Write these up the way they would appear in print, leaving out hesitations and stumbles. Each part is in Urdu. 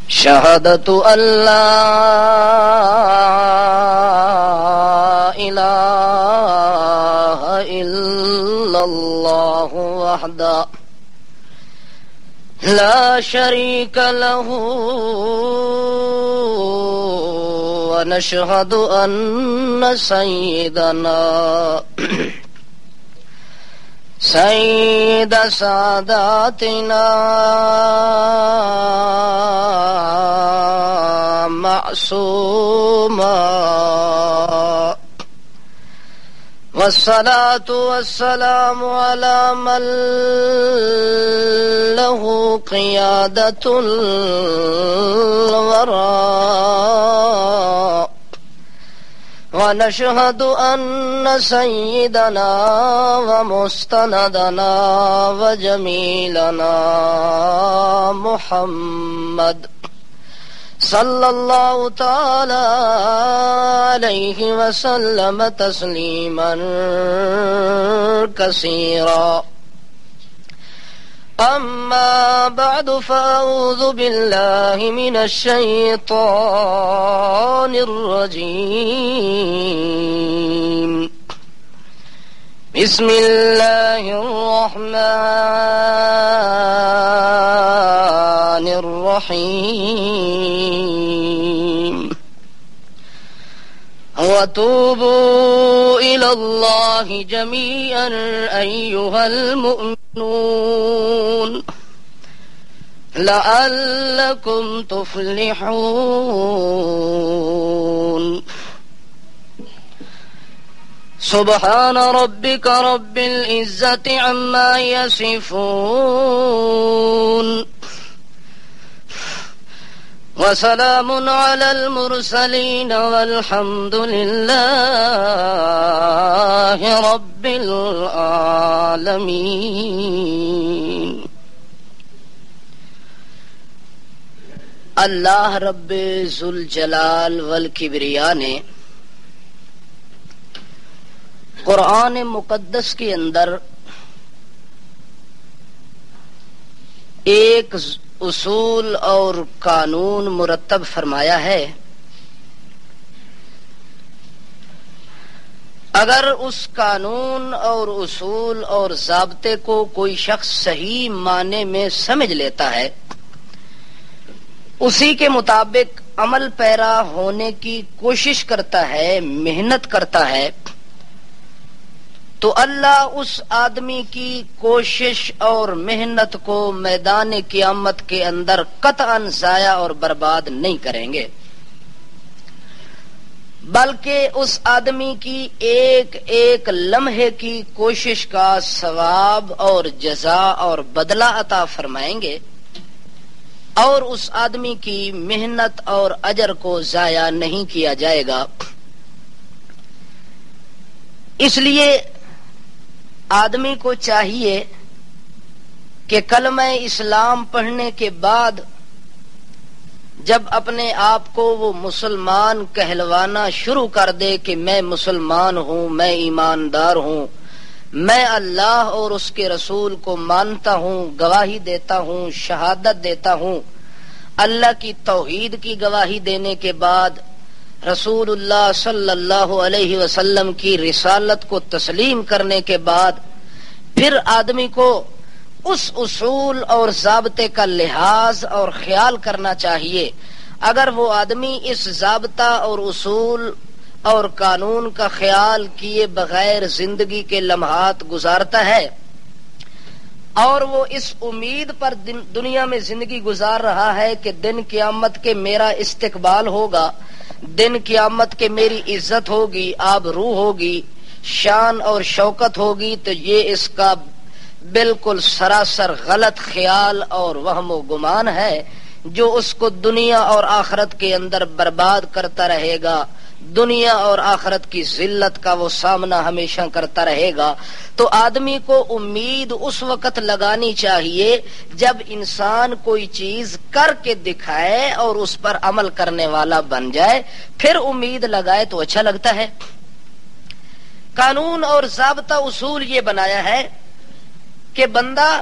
شہادت ان لا الہ الا اللہ وحدہ لا شریک لہ ونشہد ان سیدنا سید ساداتنا معصوما والصلاة والسلام على من له قيادة الوراء ونشهد أن سيدنا ومستندنا وجميلنا محمد صلی اللہ تعالی علیہ وسلم تسلیما کثیرا اما بعد فاعوذ باللہ من الشیطان الرجیم بسم اللہ الرحمن الرحیم وتوبوا إلى الله جميعا أيها المؤمنون لعلكم تفلحون سبحان ربك رب العزة عما يصفون وسلام على المرسلين والحمد لله رب العالمين. اللہ رب ذوالجلال والکبریاء نے قرآن مقدس کے اندر ایک اصول اور قانون مرتب فرمایا ہے. اگر اس قانون اور اصول اور ضابطے کو کوئی شخص صحیح معنی میں سمجھ لیتا ہے، اسی کے مطابق عمل پیرا ہونے کی کوشش کرتا ہے، محنت کرتا ہے، تو اللہ اس آدمی کی کوشش اور محنت کو میدان قیامت کے اندر قطعاً ضائع اور برباد نہیں کریں گے، بلکہ اس آدمی کی ایک ایک لمحے کی کوشش کا ثواب اور جزا اور بدلہ عطا فرمائیں گے، اور اس آدمی کی محنت اور اجر کو ضائع نہیں کیا جائے گا. اس لیے آدمی کو چاہیے کہ کلمہ اسلام پڑھنے کے بعد جب اپنے آپ کو وہ مسلمان کہلوانا شروع کر دے کہ میں مسلمان ہوں، میں ایماندار ہوں، میں اللہ اور اس کے رسول کو مانتا ہوں، گواہی دیتا ہوں، شہادت دیتا ہوں، اللہ کی توحید کی گواہی دینے کے بعد رسول اللہ صلی اللہ علیہ وسلم کی رسالت کو تسلیم کرنے کے بعد پھر آدمی کو اس اصول اور ضابطے کا لحاظ اور خیال کرنا چاہیے. اگر وہ آدمی اس ضابطہ اور اصول اور قانون کا خیال کیے بغیر زندگی کے لمحات گزارتا ہے اور وہ اس امید پر دنیا میں زندگی گزار رہا ہے کہ دن قیامت کے میرا استقبال ہوگا، دن قیامت کے میری عزت ہوگی، آبرو ہوگی، شان اور شوکت ہوگی، تو یہ اس کا بالکل سراسر غلط خیال اور وہم و گمان ہے جو اس کو دنیا اور آخرت کے اندر برباد کرتا رہے گا. دنیا اور آخرت کی ذلت کا وہ سامنا ہمیشہ کرتا رہے گا. تو آدمی کو امید اس وقت لگانی چاہیے جب انسان کوئی چیز کر کے دکھائے اور اس پر عمل کرنے والا بن جائے، پھر امید لگائے تو اچھا لگتا ہے. قانون اور ضابطہ اصول یہ بنایا ہے کہ بندہ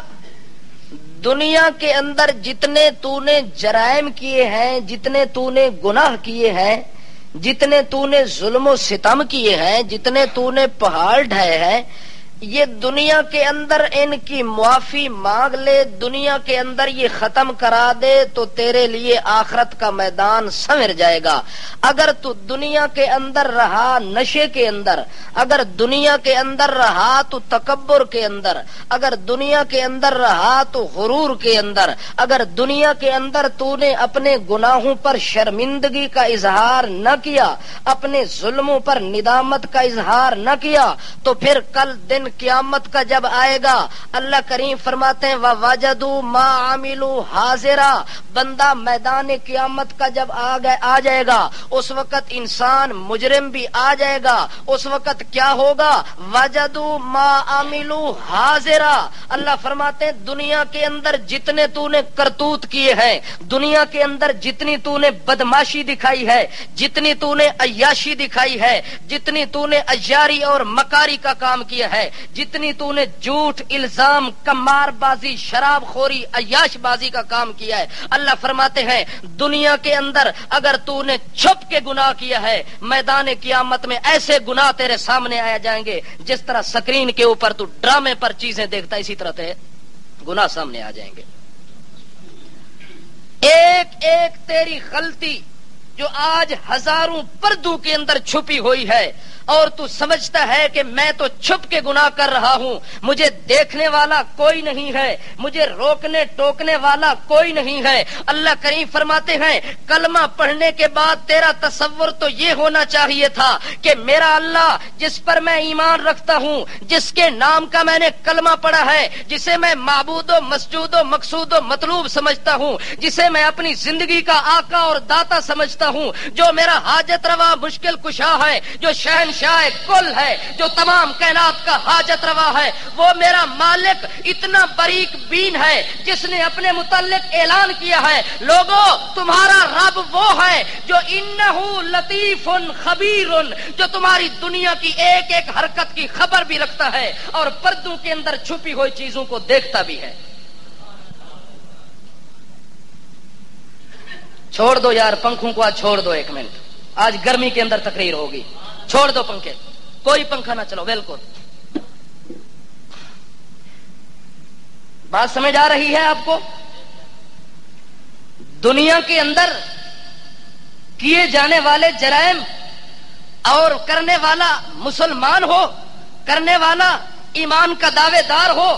دنیا کے اندر جتنے تو نے جرائم کیے ہیں، جتنے تو نے گناہ کیے ہیں، جتنے تو نے ظلم و ستم کیے ہیں، جتنے تو نے پہاڑ ڈھائے ہیں، یہ دنیا کے اندر ان کی معافی مانگ لے، دنیا کے اندر یہ ختم کرا دے تو تیرے لیے آخرت کا میدان سنور جائے گا۔ اگر تو دنیا کے اندر رہا نشے کے اندر، اگر دنیا کے اندر رہا تو تکبر کے اندر، اگر دنیا کے اندر رہا تو غرور کے اندر، اگر دنیا کے اندر تو نے اپنے گناہوں پر شرمندگی کا اظہار نہ کیا، اپنے ظلموں پر ندامت کا اظہار نہ کیا، تو پھر کل دن قیامت کا جب آئے گا، اللہ کریم فرماتے ہیں وَوَجَدُوا مَا عَمِلُوا حَاضِرًا، بندہ میدان قیامت کا جب آ جائے گا، اس وقت انسان مجرم بھی آ جائے گا۔ اس وقت کیا ہوگا؟ وَوَجَدُوا مَا عَمِلُوا حَاضِرًا، اللہ فرماتے ہیں دنیا کے اندر جتنے تو نے کرتوت کیے ہیں، دنیا کے اندر جتنی تو نے بدماشی دکھائی ہے، جتنی تو نے عیاشی دکھائی ہے، جتنی تو نے عیاری اور مکاری کا کام کیا ہے، جتنی تو نے جھوٹ، الزام، کمار بازی، شراب خوری، عیاش بازی کا کام کیا ہے، اللہ فرماتے ہیں دنیا کے اندر اگر تو نے چھپ کے گناہ کیا ہے، میدان قیامت میں ایسے گناہ تیرے سامنے آ جائیں گے جس طرح سکرین کے اوپر تو ڈرامے پر چیزیں دیکھتا، اسی طرح تے گناہ سامنے آ جائیں گے۔ ایک ایک تیری غلطی جو آج ہزاروں پردوں کے اندر چھپی ہوئی ہے، اور تو سمجھتا ہے کہ میں تو چھپ کے گناہ کر رہا ہوں، مجھے دیکھنے والا کوئی نہیں ہے، مجھے روکنے ٹوکنے والا کوئی نہیں ہے۔ اللہ کریم فرماتے ہیں کلمہ پڑھنے کے بعد تیرا تصور تو یہ ہونا چاہیے تھا کہ میرا اللہ جس پر میں ایمان رکھتا ہوں، جس کے نام کا میں نے کلمہ پڑھا ہے، جسے میں معبود و مسجود و مقصود و مطلوب سمجھتا ہوں، جسے میں اپنی زندگی کا آقا اور داتا سمجھتا ہوں، جو میرا حاجت روا مشکل کشا ہے، جو شہنشاہ کل ہے، جو تمام کائنات کا حاجت روا ہے، وہ میرا مالک اتنا باریک بین ہے جس نے اپنے متعلق اعلان کیا ہے لوگوں تمہارا رب وہ ہے جو انہ لطیف خبیر، جو تمہاری دنیا کی ایک ایک حرکت کی خبر بھی رکھتا ہے اور پردوں کے اندر چھپی ہوئی چیزوں کو دیکھتا بھی ہے۔ چھوڑ دو یار پنکھوں کو، آج چھوڑ دو، ایک منٹ، آج گرمی کے اندر تقریر ہوگی، چھوڑ دو پنکھے، کوئی پنکھا نہ چلو، بالکل۔ بات سمجھ آ رہی ہے آپ کو؟ دنیا کے اندر کیے جانے والے جرائم اور کرنے والا مسلمان ہو، کرنے والا ایمان کا دعوے دار ہو،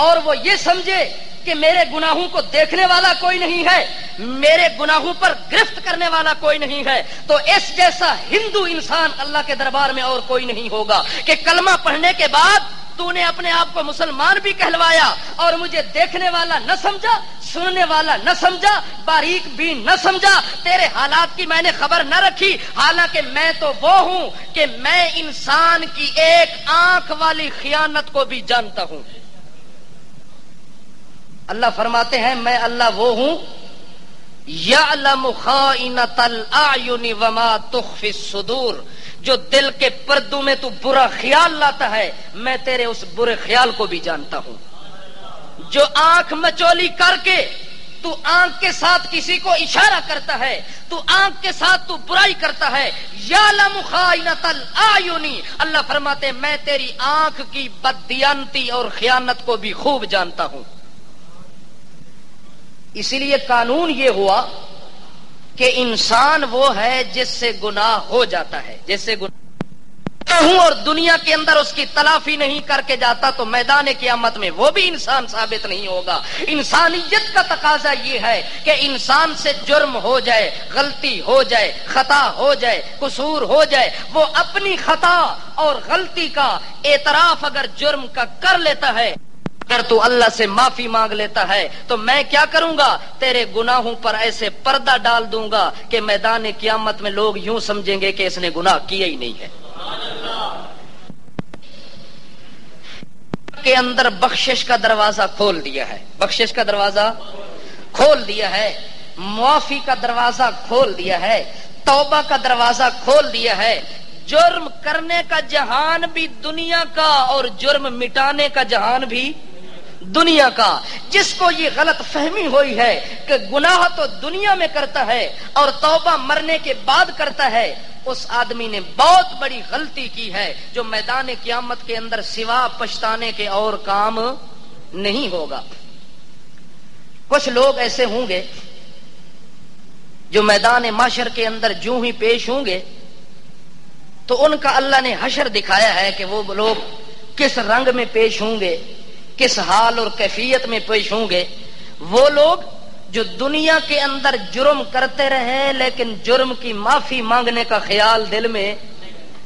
اور وہ یہ سمجھے کہ میرے گناہوں کو دیکھنے والا کوئی نہیں ہے، میرے گناہوں پر گرفت کرنے والا کوئی نہیں ہے، تو اس جیسا ہندو انسان اللہ کے دربار میں اور کوئی نہیں ہوگا کہ کلمہ پڑھنے کے بعد تو نے اپنے آپ کو مسلمان بھی کہلوایا اور مجھے دیکھنے والا نہ سمجھا، سننے والا نہ سمجھا، باریک بھی نہ سمجھا، تیرے حالات کی میں نے خبر نہ رکھی، حالانکہ میں تو وہ ہوں کہ میں انسان کی ایک آنکھ والی خیانت کو بھی جانتا ہوں۔ اللہ فرماتے ہیں میں اللہ وہ ہوں یعلم خائنۃ الاعین وما تخفی الصدور، جو دل کے پردوں میں تو برا خیال لاتا ہے میں تیرے اس برے خیال کو بھی جانتا ہوں۔ جو آنکھ مچولی کر کے تو آنکھ کے ساتھ کسی کو اشارہ کرتا ہے، تو آنکھ کے ساتھ تو برائی کرتا ہے، یعلم خائنۃ الاعین، اللہ فرماتے ہیں میں تیری آنکھ کی بددیانتی اور خیانت کو بھی خوب جانتا ہوں۔ اسی لیے قانون یہ ہوا کہ انسان وہ ہے جس سے گناہ ہو جاتا ہے، جس سے گناہ ہوں اور دنیا کے اندر اس کی تلافی نہیں کر کے جاتا تو میدان قیامت میں وہ بھی انسان ثابت نہیں ہوگا۔ انسانیت کا تقاضا یہ ہے کہ انسان سے جرم ہو جائے، غلطی ہو جائے، خطا ہو جائے، قصور ہو جائے، وہ اپنی خطا اور غلطی کا اعتراف اگر جرم کا کر لیتا ہے، اگر تو اللہ سے معافی مانگ لیتا ہے تو میں کیا کروں گا؟ تیرے گناہوں پر ایسے پردہ ڈال دوں گا کہ میدان قیامت میں لوگ یوں سمجھیں گے کہ اس نے گناہ کیا ہی نہیں ہے۔ کے اندر بخشش کا دروازہ کھول دیا ہے، بخشش کا دروازہ کھول دیا ہے، معافی کا دروازہ کھول دیا ہے، توبہ کا دروازہ کھول دیا ہے۔ جرم کرنے کا جہان بھی دنیا کا اور جرم مٹانے کا جہان بھی دنیا کا، جس کو یہ غلط فہمی ہوئی ہے کہ گناہ تو دنیا میں کرتا ہے اور توبہ مرنے کے بعد کرتا ہے، اس آدمی نے بہت بڑی غلطی کی ہے جو میدان قیامت کے اندر سوا پچھتانے کے اور کام نہیں ہوگا۔ کچھ لوگ ایسے ہوں گے جو میدان محشر کے اندر جو ہی پیش ہوں گے تو ان کا اللہ نے حشر دکھایا ہے کہ وہ لوگ کس رنگ میں پیش ہوں گے، کس حال اور کیفیت میں پیش ہوں گے۔ وہ لوگ جو دنیا کے اندر جرم کرتے رہے لیکن جرم کی معافی مانگنے کا خیال دل میں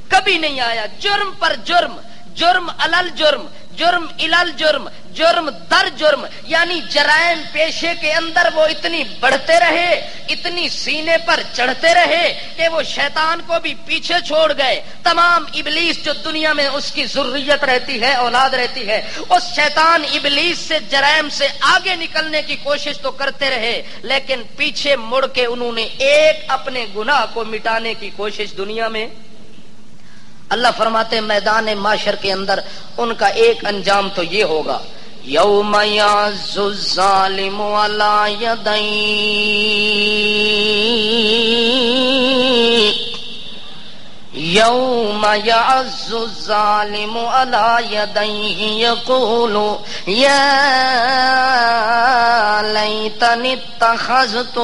کبھی نہیں آیا، جرم پر جرم، جرم علل جرم، جرم الال جرم، جرم در جرم، یعنی جرائم پیشے کے اندر وہ اتنی بڑھتے رہے، اتنی سینے پر چڑھتے رہے کہ وہ شیطان کو بھی پیچھے چھوڑ گئے۔ تمام ابلیس جو دنیا میں اس کی ذریت رہتی ہے، اولاد رہتی ہے، اس شیطان ابلیس سے جرائم سے آگے نکلنے کی کوشش تو کرتے رہے لیکن پیچھے مڑ کے انہوں نے ایک اپنے گناہ کو مٹانے کی کوشش دنیا میں۔ اللہ فرماتے میدان معاشر کے اندر ان کا ایک انجام تو یہ ہوگا، یوم یعض الظالم علی یدیہ، یوم یعض الظالم علی یدیہ یقول یا لیتنی اتخذت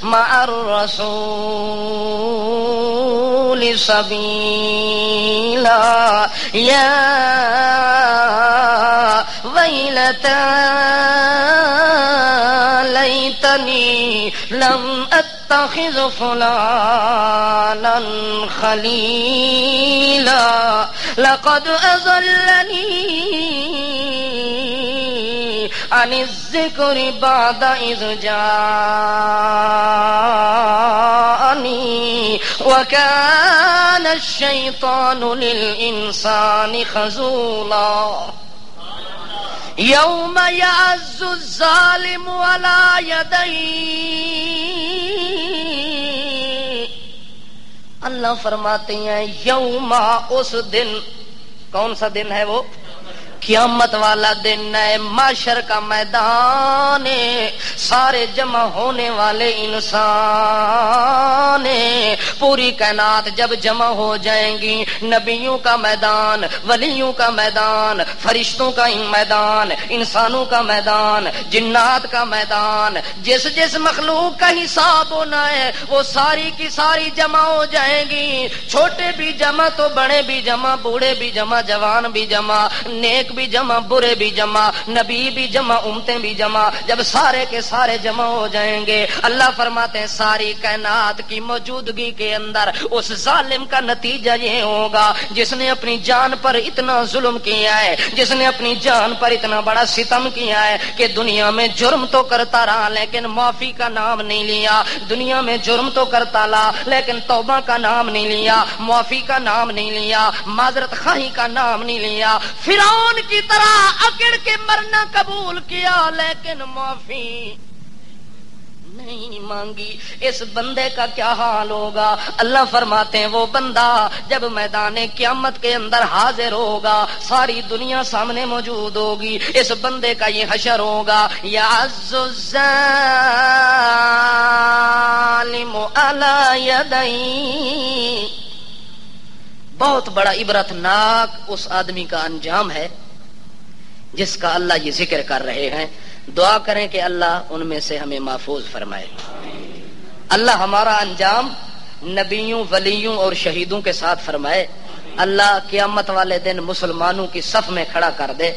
مع الرسول سبیلا یا ویلتا لیتنی لم اتخذ فلانا خلیلا لقد اضلنی عن الذکر بعد اذ جاءنی وکان الشیطان للانسان خذولا یوم یعض الظالم علی یدیہ، اللہ فرماتے ہیں یوم، اس دن، کون سا دن ہے وہ؟ قیامت والا دن ہے، محشر کا میدان، سارے جمع ہونے والے انسان، پوری کائنات جب جمع ہو جائیں گی، نبیوں کا میدان، ولیوں کا میدان، فرشتوں کا میدان، انسانوں کا میدان، جنات کا میدان، جس جس مخلوق کا حساب ہونا ہے وہ ساری کی ساری جمع ہو جائیں گی، چھوٹے بھی جمع تو بڑے بھی جمع، بوڑھے بھی جمع، جوان بھی جمع، نیک بھی جمع، برے بھی جمع، نبی بھی جمع، امتیں بھی جمع، جب سارے کے سارے جمع ہو جائیں گے اللہ فرماتے ہیں ساری کائنات کی موجودگی کے اندر اس ظالم کا نتیجہ یہ ہوگا جس نے اپنی جان پر اتنا ظلم کیا ہے، جس نے اپنی جان پر اتنا بڑا ستم کیا ہے کہ دنیا میں جرم تو کرتا رہا لیکن معافی کا نام نہیں لیا، دنیا میں جرم تو کرتا رہا لیکن توبہ کا نام نہیں لیا، معافی کا نام نہیں لیا، معذرت خواہی کا نام نہیں لیا، فرعون کی طرح اکڑ کے مرنا قبول کیا لیکن معافی نہیں مانگی، اس بندے کا کیا حال ہوگا؟ اللہ فرماتے ہیں وہ بندہ جب میدان قیامت کے اندر حاضر ہوگا، ساری دنیا سامنے موجود ہوگی، اس بندے کا یہ حشر ہوگا، یعض الظالم علی یدیہ، بہت بڑا عبرتناک اس آدمی کا انجام ہے جس کا اللہ یہ ذکر کر رہے ہیں۔ دعا کریں کہ اللہ ان میں سے ہمیں محفوظ فرمائے۔ اللہ ہمارا انجام نبیوں، ولیوں اور شہیدوں کے ساتھ فرمائے۔ اللہ قیامت والے دن مسلمانوں کی صف میں کھڑا کر دے۔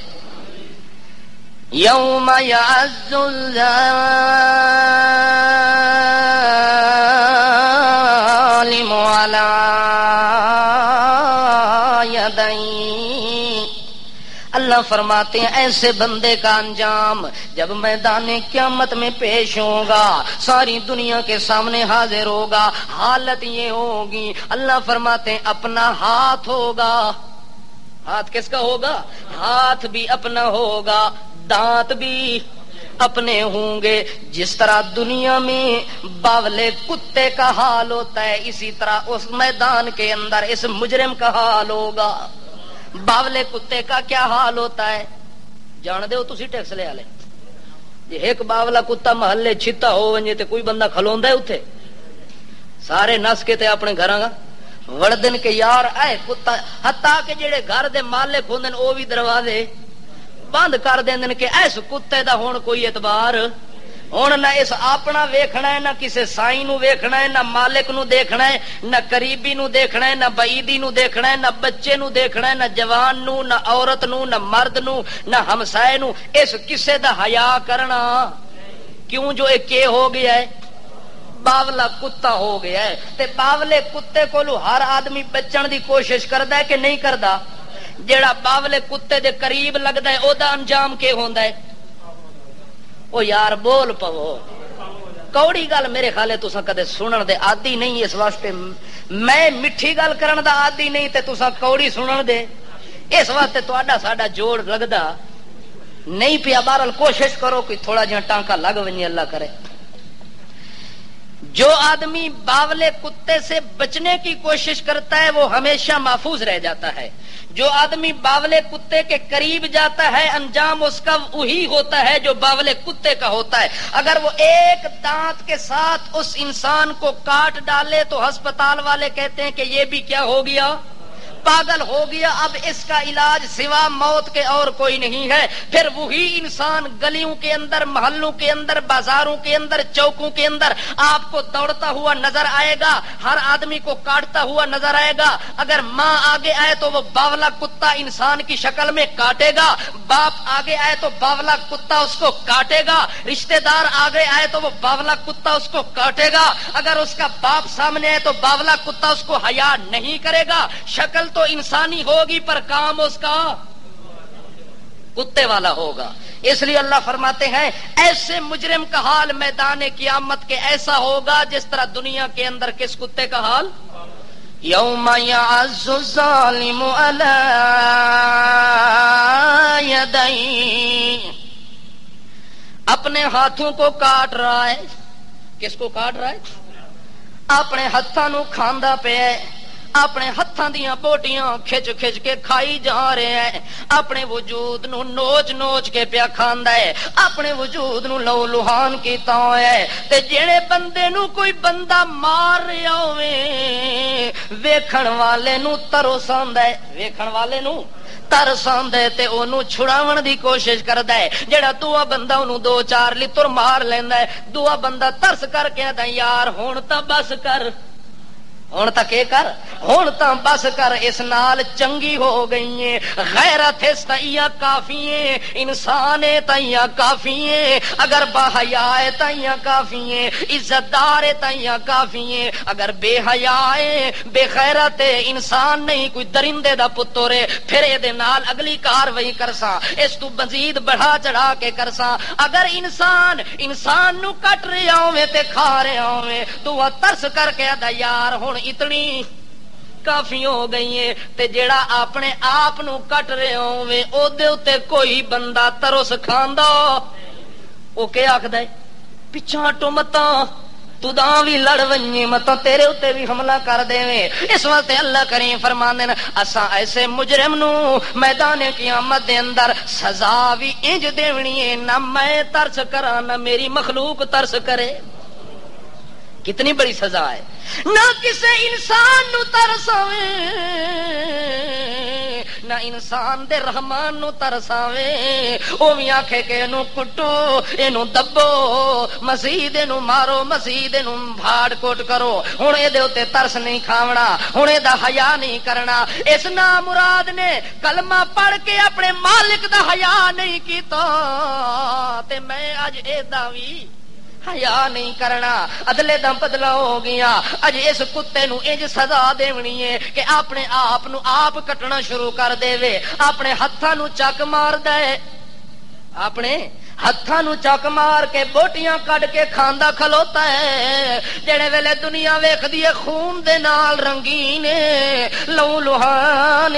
یوم یعض الظالم علی یدیہ، اللہ فرماتے ہیں ایسے بندے کا انجام جب میدان قیامت میں پیش ہوگا، ساری دنیا کے سامنے حاضر ہوگا، حالت یہ ہوگی، اللہ فرماتے ہیں اپنا ہاتھ ہوگا، ہاتھ کس کا ہوگا؟ ہاتھ بھی اپنا ہوگا، دانت بھی اپنے ہوں گے۔ جس طرح دنیا میں باولے کتے کا حال ہوتا ہے اسی طرح اس میدان کے اندر اس مجرم کا حال ہوگا۔ باولے کتے کا کیا حال ہوتا ہے؟ جان دے تسی ٹیکس لے والے جی ایک باولا کتا محلے چھتا ہو ونجے تے کوئی بندہ کھلوندا ہے اوتھے سارے نس کے تے اپنے گھراں وڑدن کے یار اے کتا حتیٰ کہ جڑے گھر دے مالک ہوندن او بھی دروازے بند کر دیندن کہ اس کتے دا ہن کوئی اعتبار ہن نہ اس اپنا ویکھنا ہے نہ کسے سائیں نو ویکھنا ہے نہ مالک نو دیکھنا ہے نہ قریبی نو دیکھنا ہے نہ بعیدی نو دیکھنا ہے نہ بچے نو دیکھنا ہے نہ جوان نو نہ عورت نو نہ مرد نو نہ ہمسائے نو اس کسے دا حیا کرنا کیوں جو ایک ہو گیا ہے باولا کتا ہو گیا ہے تے باولے کتے کولو ہر آدمی بچن دی کوشش کردا ہے کہ نہیں کردا جیڑا باولے کتے دے قریب لگدا ہے او دا انجام کی ہوندا ہے او یار بول پو کوڑی گل میرے خیال ہے تساں کدے سنن دے عادی نہیں اس واسطے میں میٹھی گل کرن دا عادی نہیں تے تساں کوڑی سنن دے اس واسطے تہاڈا ساڈا جوڑ لگدا نہیں پیا بہرحال کوشش کرو کوئی تھوڑا جہا ٹانکا لگ ونجے اللہ کرے جو آدمی باولے کتے سے بچنے کی کوشش کرتا ہے وہ ہمیشہ محفوظ رہ جاتا ہے جو آدمی باولے کتے کے قریب جاتا ہے انجام اس کا وہی ہوتا ہے جو باولے کتے کا ہوتا ہے اگر وہ ایک دانت کے ساتھ اس انسان کو کاٹ ڈالے تو ہسپتال والے کہتے ہیں کہ یہ بھی کیا ہو گیا پاگل ہو گیا اب اس کا علاج سوا موت کے اور کوئی نہیں ہے پھر وہی انسان گلیوں کے اندر محلوں کے اندر بازاروں کے اندر چوکوں کے اندر آپ کو دوڑتا ہوا نظر آئے گا ہر آدمی کو کاٹتا ہوا نظر آئے گا اگر ماں آگے آئے تو وہ باولا کتا انسان کی شکل میں کاٹے گا باپ آگے آئے تو باولا کتا اس کو کاٹے گا رشتہ دار آگے آئے تو وہ باولا کتا اس کو کاٹے گا اگر اس کا باپ سامنے آئے تو باولا کتا اس کو حیا نہیں کرے گا شکل تو انسانی ہوگی پر کام اس کا کتے والا ہوگا اس لیے اللہ فرماتے ہیں ایسے مجرم کا حال میدان قیامت کے ایسا ہوگا جس طرح دنیا کے اندر کس کتے کا حال یوم یعز الظالم علی یدیہ اپنے ہاتھوں کو کاٹ رہا ہے کس کو کاٹ رہا ہے اپنے ہاتھوں نو کھاندا پیا ہے اپنے ہاتھاں دیاں بوٹیاں کھچ کھچ کے کھائی جا رہے ہیں اپنے وجود نو نوچ نوچ کے پیا کھاندا ہے اپنے وجود نو لو لوہان کیتا ہویا ہے تے جڑے بندے نو کوئی بندہ مار رہا ہوے ویکھن والے نو ترس آندا ہے ویکھن والے نو ترس آندا ہے تے اونوں چھڑاون دی کوشش کردا ہے جڑا دوجا بندہ اونوں دو چار لتر مار لیندا ہے دوجا بندہ ترس کر کے آندا یار ہن تاں بس کر ہن تک کر ہن تاں بس کر اس نال چنگی ہو گئی ہے غیرت ہے تائیا کافی ہے انسان ہے تائیا کافی ہے اگر با حیا ہے تائیا کافی ہے عزت دار ہے تائیا کافی ہے اگر بے حیا ہے بے غیرت ہے انسان نہیں کوئی درندے دا پتر ہے پھر اے دے نال اگلی کاروائی کرساں اس تو مزید بڑھا چڑھا کے کرساں اگر انسان نو کٹ رہا ہوے تے کھا رہا ہوے تو ترس کر کے دا یار ہن اتنی کافی ہو گئی ہے تے جیڑا اپنے آپ نو کٹ رہے ہوے او دے اوتے کوئی بندہ ترس کھاندا او کہ آکھدا ہے پیچھے ہٹو متاں تو داں بھی لڑ ونجی متاں تیرے اوتے بھی حملہ کر دیویں اس واسطے اللہ کریم فرماندے نے اساں ایسے مجرم نو میدان قیامت دے اندر سزا بھی انج دیونی ہے نہ میں ترس کراں نہ میری مخلوق ترس کرے کتنی بڑی سزا ہے نہ کسے انسان نو ترس آوے نہ انسان دے رحمان نو ترس آوے او وی آکھے کہ اینو کٹو اینو دبو مزید اینو مارو مزید اینو بھاڑ کوٹ کرو ہن اے دے اوتے ترس نہیں کھاونا ہن اے دا حیا نہیں کرنا اس نام مراد نے کلمہ پڑھ کے اپنے مالک دا حیا نہیں کیتا تے میں اج اے دا وی حیا نہیں کرنا عدلے دا بدلا ہو گیا اج اس کتے نو انج سزا دینی ہے کہ اپنے آپ نو آپ کٹنا شروع کر دے اپنے ہتھاں نو چک مار دے اپنے ہتھاں نو چک مار کے بوٹیاں کڈ کے کھاندا کھلوتا ہے جڑے ویلے دنیا ویکھدی ہے خون دے نال رنگین لو لوہان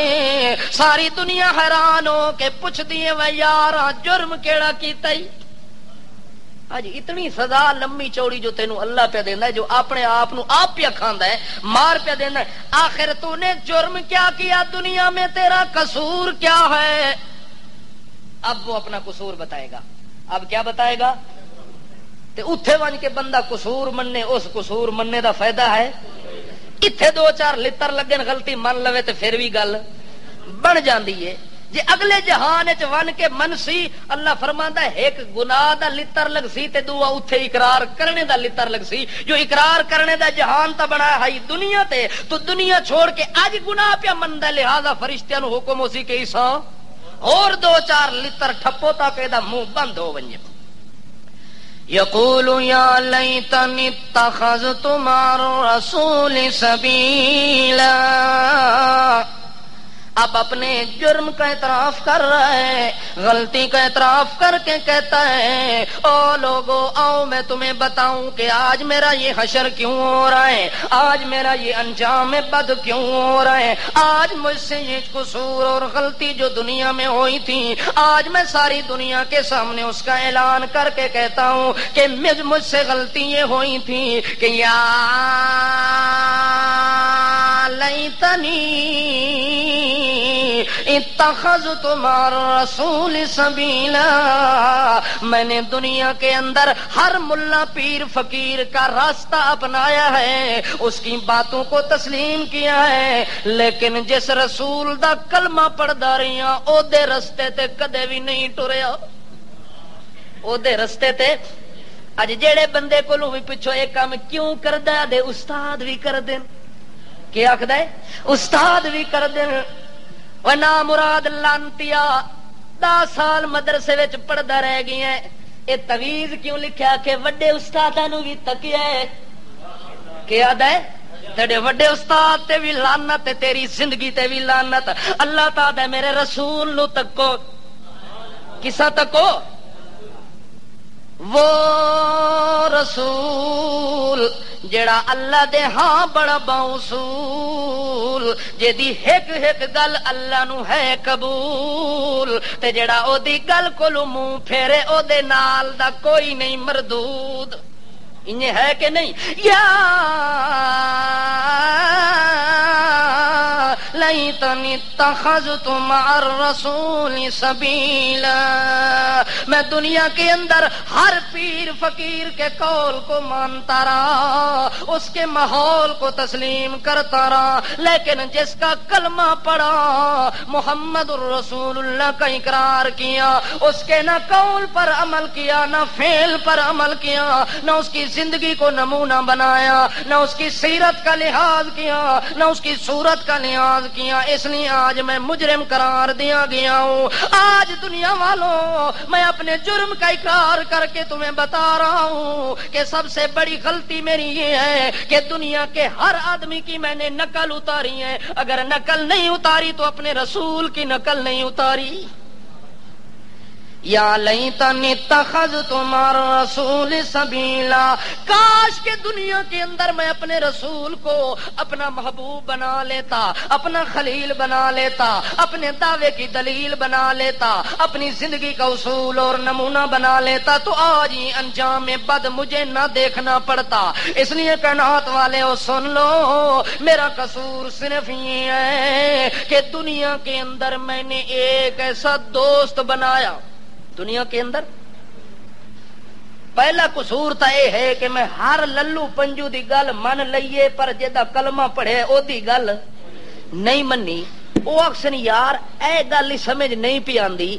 ساری دنیا حیران ہو کے پوچھدی ہے وے یاراں جرم کیڑا کیتا ای اج اتنی سزا لمبی چوڑی جو تینوں اللہ پہ دیندا ہے جو اپنے آپ نو آپ پہ کھاندا ہے مار پہ دیندا ہے آخر تو نے جرم کیا کیا دنیا میں تیرا قصور کیا ہے اب وہ اپنا قصور بتائے گا. اب کیا بتائے گا؟ تے اتھے ون کے بندہ قصور مننے، اس قصور مننے دا فائدہ ہے؟ اتھے دو چار لتر لگن غلطی من لوے تے پھر بھی گل بن جاندی ہے. جی اگلے جہان وچ ون کے منسی، اللہ فرماندا ہے ایک گناہ دا لتر لگ سی تے دوسرا اتھے اقرار کرنے دا لتر لگ سی. جو اقرار کرنے دا جہان تا بنایا ہے دنیا تے، تو دنیا چھوڑ کے اج گناہ پیا مندا، لہذا فرشتیاں نو حکم ہوسی کہ عیسیٰ اور دو چار لتر ٹھپو تاکہ دا منہ بند ہو ونجے. یقول یا لیتنی اتخذت مع الرسول سبیلا. اب اپنے جرم کا اعتراف کر رہا ہے، غلطی کا اعتراف کر کے کہتا ہے او لوگو آؤ میں تمہیں بتاؤں کہ آج میرا یہ حشر کیوں ہو رہا ہے، آج میرا یہ انجام بد کیوں ہو رہا ہے. آج مجھ سے یہ قصور اور غلطی جو دنیا میں ہوئی تھی، آج میں ساری دنیا کے سامنے اس کا اعلان کر کے کہتا ہوں کہ مجھ سے غلطی یہ ہوئی تھی کہ یا لیتنی اتخذت مع الرسول سبیلا. میں نے دنیا کے اندر ہر ملا پیر فقیر کا راستہ اپنایا ہے، اس کی باتوں کو تسلیم کیا ہے، لیکن جس رسول دا کلمہ پڑھدا رہیا او دے رستے تے کدے بھی نہیں ٹریا. او دے رستے تے اج جیڑے بندے کولوں بھی پچھو ایک کام کیوں کردا دے استاد بھی کر دین. کیا آکھدا ہے؟ استاد بھی کر دین. وہ نا مراد لانتیا 10 سال مدرسے وچ پڑھدا رہ گئی ہے، اے تویز کیوں لکھیا کہ وڈے استاداں نو بھی تکیا ہے. کیا آدا ہے؟ تیرے وڈے استاد تے بھی لعنت، تیری زندگی تے بھی لعنت. اللہ تعالی میرے رسول نو تکو. کسا تکو؟ وہ رسول جڑا اللہ دے ہاں بڑا باوصول، جدی ایک ایک گل اللہ نو ہے قبول، تے جڑا او دی گل کولو منہ پھیرے او دے نال دا کوئی نہیں مردود. انہیں ہے کہ نہیں؟ یا لیتنی اتخذت مع الرسول سبیلا. میں دنیا کے اندر ہر پیر فقیر کے قول کو مانتا رہا، اس کے ماحول کو تسلیم کرتا رہا، لیکن جس کا کلمہ پڑھا، محمد الرسول اللہ کا اقرار کیا، اس کے نہ قول پر عمل کیا، نہ فعل پر عمل کیا، نہ اس کی زندگی کو نمونہ بنایا، نہ اس کی سیرت کا لحاظ کیا، نہ اس کی صورت کا لحاظ کیا، اس لیے آج میں مجرم قرار دیا گیا ہوں. آج دنیا والوں میں اپنے جرم کا اقرار کر کے تمہیں بتا رہا ہوں کہ سب سے بڑی غلطی میری یہ ہے کہ دنیا کے ہر آدمی کی میں نے نقل اتاری ہے. اگر نقل نہیں اتاری تو اپنے رسول کی نقل نہیں اتاری. یا لیتنی اتخذت مع الرسول سبیلا. کاش کہ دنیا کے اندر میں اپنے رسول کو اپنا محبوب بنا لیتا، اپنا خلیل بنا لیتا، اپنے دعوے کی دلیل بنا لیتا، اپنی زندگی کا اصول اور نمونہ بنا لیتا، تو آج ہی انجام بد مجھے نہ دیکھنا پڑتا. اس لیے کائنات والے ہو سن لو، میرا قصور صرف یہ ہے کہ دنیا کے اندر میں نے ایک ایسا دوست بنایا. دنیا کے اندر پہلا قصور تا یہ ہے کہ میں ہر للو پنجو دی گل من لئیے، پر جدا کلمہ پڑھے او دی گل نہیں منی. او اکثر یار اے گل سمجھ نہیں پی آندی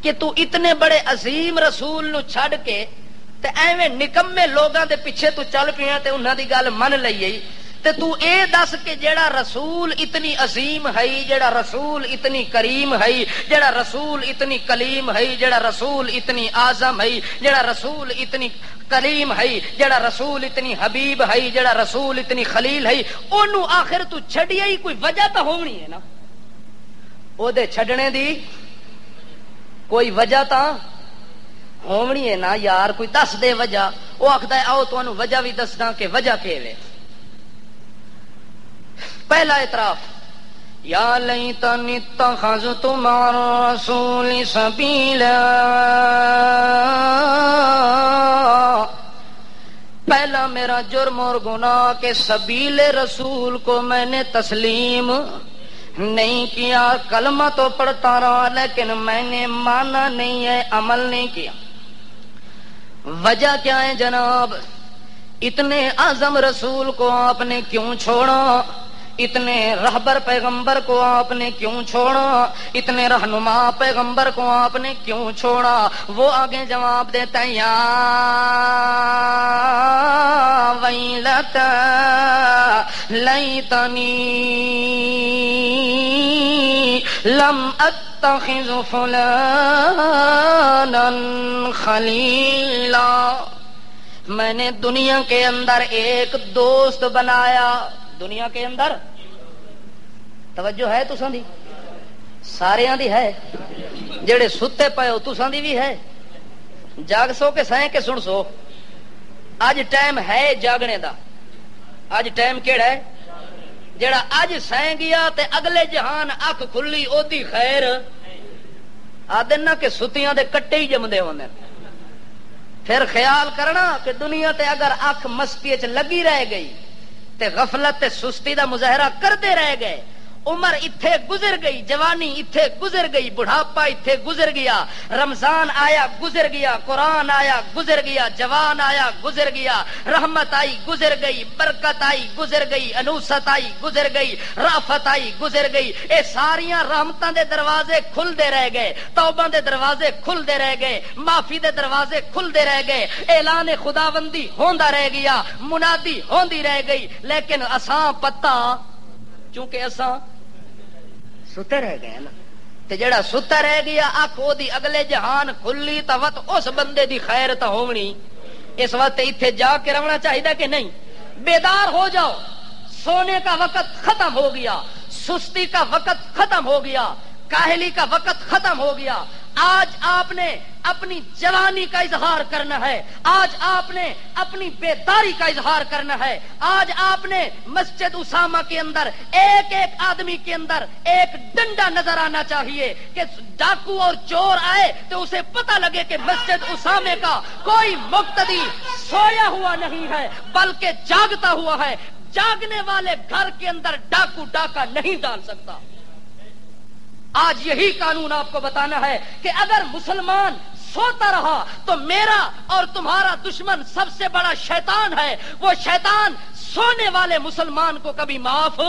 کہ تو اتنے بڑے عظیم رسول نو چھڑ کے تے ایویں نکمے لوگاں دے پیچھے تو چل پیا تے انہاں دی گل من لئیے. تے تو اے دس کہ جڑا رسول اتنی عظیم ہے، جڑا رسول اتنی کریم ہے، جڑا رسول اتنی کلیم ہے، جڑا رسول اتنی اعظم ہے، جڑا رسول اتنی کریم ہے، جڑا رسول اتنی حبیب ہے، جڑا رسول اتنی خلیل ہے، اونوں آخر تو چھڈیا ہی کوئی وجہ تو ہونی ہے نا. او دے چھڈنے دی کوئی وجہ تا ہونی ہے نا یار، کوئی دس دے وجہ. او آکھدا ہے آؤ تانوں وجہ بھی دسدا کہ وجہ کیویں. پہلا اعتراف یا لیتنی اتخذت مع الرسول سبیلا. پہلا میرا جرم اور گناہ کہ سبیل رسول کو میں نے تسلیم نہیں کیا، کلمہ تو پڑھتا رہا لیکن میں نے مانا نہیں ہے، عمل نہیں کیا۔ وجہ کیا ہے جناب؟ اتنے اعظم رسول کو آپ نے کیوں چھوڑا؟ اتنے رہبر پیغمبر کو آپ نے کیوں چھوڑا؟ اتنے رہنما پیغمبر کو آپ نے کیوں چھوڑا؟ وہ آگے جواب دیتا ہے، یا ویلتا لیتنی لم اتخذ فلانا خلیلا۔ میں نے دنیا کے اندر ایک دوست بنایا، دنیا کے اندر توجہ ہے تساں دی؟ ساریاں دی ہے، جڑے ستے پے ہو تساں دی بھی ہے، جاگ سو کے سائیں کے سن سو۔ اج ٹائم ہے جاگنے دا، اج ٹائم کیڑا ہے؟ جڑا اج سائیں گیا تے اگلے جہان اکھ کھلی او دی خیر آدن نہ کہ ستیاں دے کٹے ہی جمدے ہوندے۔ پھر خیال کرنا کہ دنیا تے اگر اکھ مستی وچ لگی رہ گئی تے غفلت تے سستی دا مظاہرہ کرتے رہ گئے، عمر اتھے گزر گئی، جوانی اتھے گزر گئی، بڑھاپا اتھے گزر گیا، رمضان آیا گزر گیا، قرآن آیا گزر گیا، جوان آیا گزر گیا، رحمت آئی گزر گئی، برکت آئی گزر گئی، انوست آئی گزر گئی، رافت آئی گزر گئی، اے ساریاں رحمتاں دے دروازے کھلدے رہ گئے، توبہ دے دروازے کھلدے رہ گئے، معافی دے دروازے کھلدے رہ گئے، اعلان خداوندی ہوندا رہ گیا، منادی ہوندی رہ گئی، لیکن اساں پتہ چونکہ اساں ستے رہ گئے نا، تے جڑا ستا رہ گیا اکھ او دی اگلے جہان کھلی تا وقت اس بندے دی خیر تا ہونی۔ اس وقت ایتھے جا کے رہنا چاہیے کہ نہیں؟ بیدار ہو جاؤ، سونے کا وقت ختم ہو گیا، سستی کا وقت ختم ہو گیا، کاہلی کا وقت ختم ہو گیا۔ آج آپ نے اپنی جوانی کا اظہار کرنا ہے، آج آپ نے اپنی بیداری کا اظہار کرنا ہے، آج آپ نے مسجد اسامہ کے اندر ایک ایک آدمی کے اندر ایک ڈنڈا نظر آنا چاہیے کہ ڈاکو اور چور آئے تو اسے پتہ لگے کہ مسجد اسامہ کا کوئی مقتدی سویا ہوا نہیں ہے بلکہ جاگتا ہوا ہے، جاگنے والے گھر کے اندر ڈاکو ڈاکہ نہیں ڈال سکتا۔ آج یہی قانون آپ کو بتانا ہے کہ اگر مسلمان سوتا رہا تو میرا اور تمہارا دشمن سب سے بڑا شیطان ہے، وہ شیطان سونے والے مسلمان کو کبھی معاف۔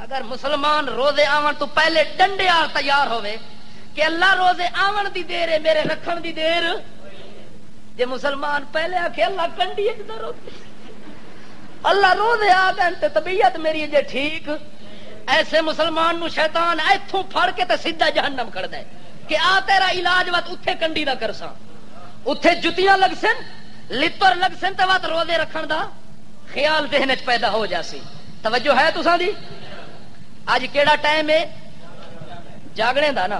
اگر مسلمان روزے آون تو پہلے ڈنڈے آر تیار ہوئے کہ اللہ روزے آون دی دیر ہے میرے رکھن دی دیر، جے مسلمان پہلے آکھے اللہ کنڈی ادھر ہوتی، اللہ روزے آ گئے تے طبیعت میری جے ٹھیک، ایسے مسلمان نو شیطان ایتھوں پھڑ کے تے سیدھا جہنم کر دے کہ آ تیرا علاج وت اتھے کنڈی نہ کرساں، اتھے جتیاں لگ سن، لتر لگ سن تے وت روزے رکھن دا خیال ذہن وچ پیدا ہو جاسی۔ توجہ ہے تساں دی؟ اج کیڑا ٹائم ہے؟ جاگنے دا نا،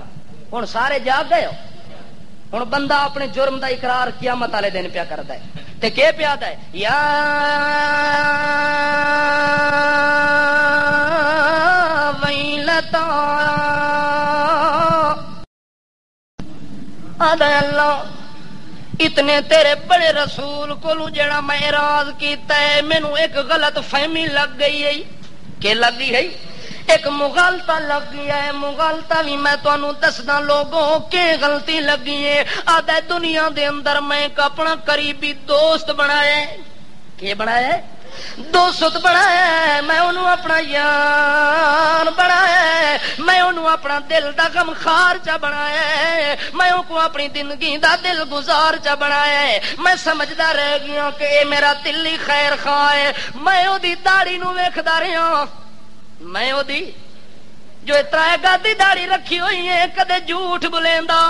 ہن سارے جاگ گئے ہو، ہن بندہ اپنے جرم دا اقرار قیامت والے دن پیا کردا ہے تے کہ پیا دا ہے، یا ویلتا آدھا اللہ اتنے تیرے بڑے رسول کو جڑا میں اعراض کیتا ہے مینوں ایک غلط فہمی لگ گئی ہے، کہ لگ گئی ہے؟ ایک مغالطہ لگ گیا ہے، مغالطہ بھی میں تانوں دسدا لوگوں کہ غلطی لگی ہے۔ آدھا دنیا دے اندر میں ایک اپنا قریبی دوست بنایا ہے، کہ بنایا ہے؟ دوست بنایا ہے، میں انہوں اپنا یار بنایا ہے، میں انہوں اپنا دل دا غم خار چا بنایا ہے، میں ان کو اپنی زندگی دا دل گزار چا بنایا ہے۔ میں سمجھدا رہ گیا کہ اے میرا دلی خیر خواہ ہے، میں او دی داڑھی نو ویکھدا رہیا، میں او دی جو ترائے گادی داڑھی رکھی ہوئی ہے کدے جھوٹ بولیندا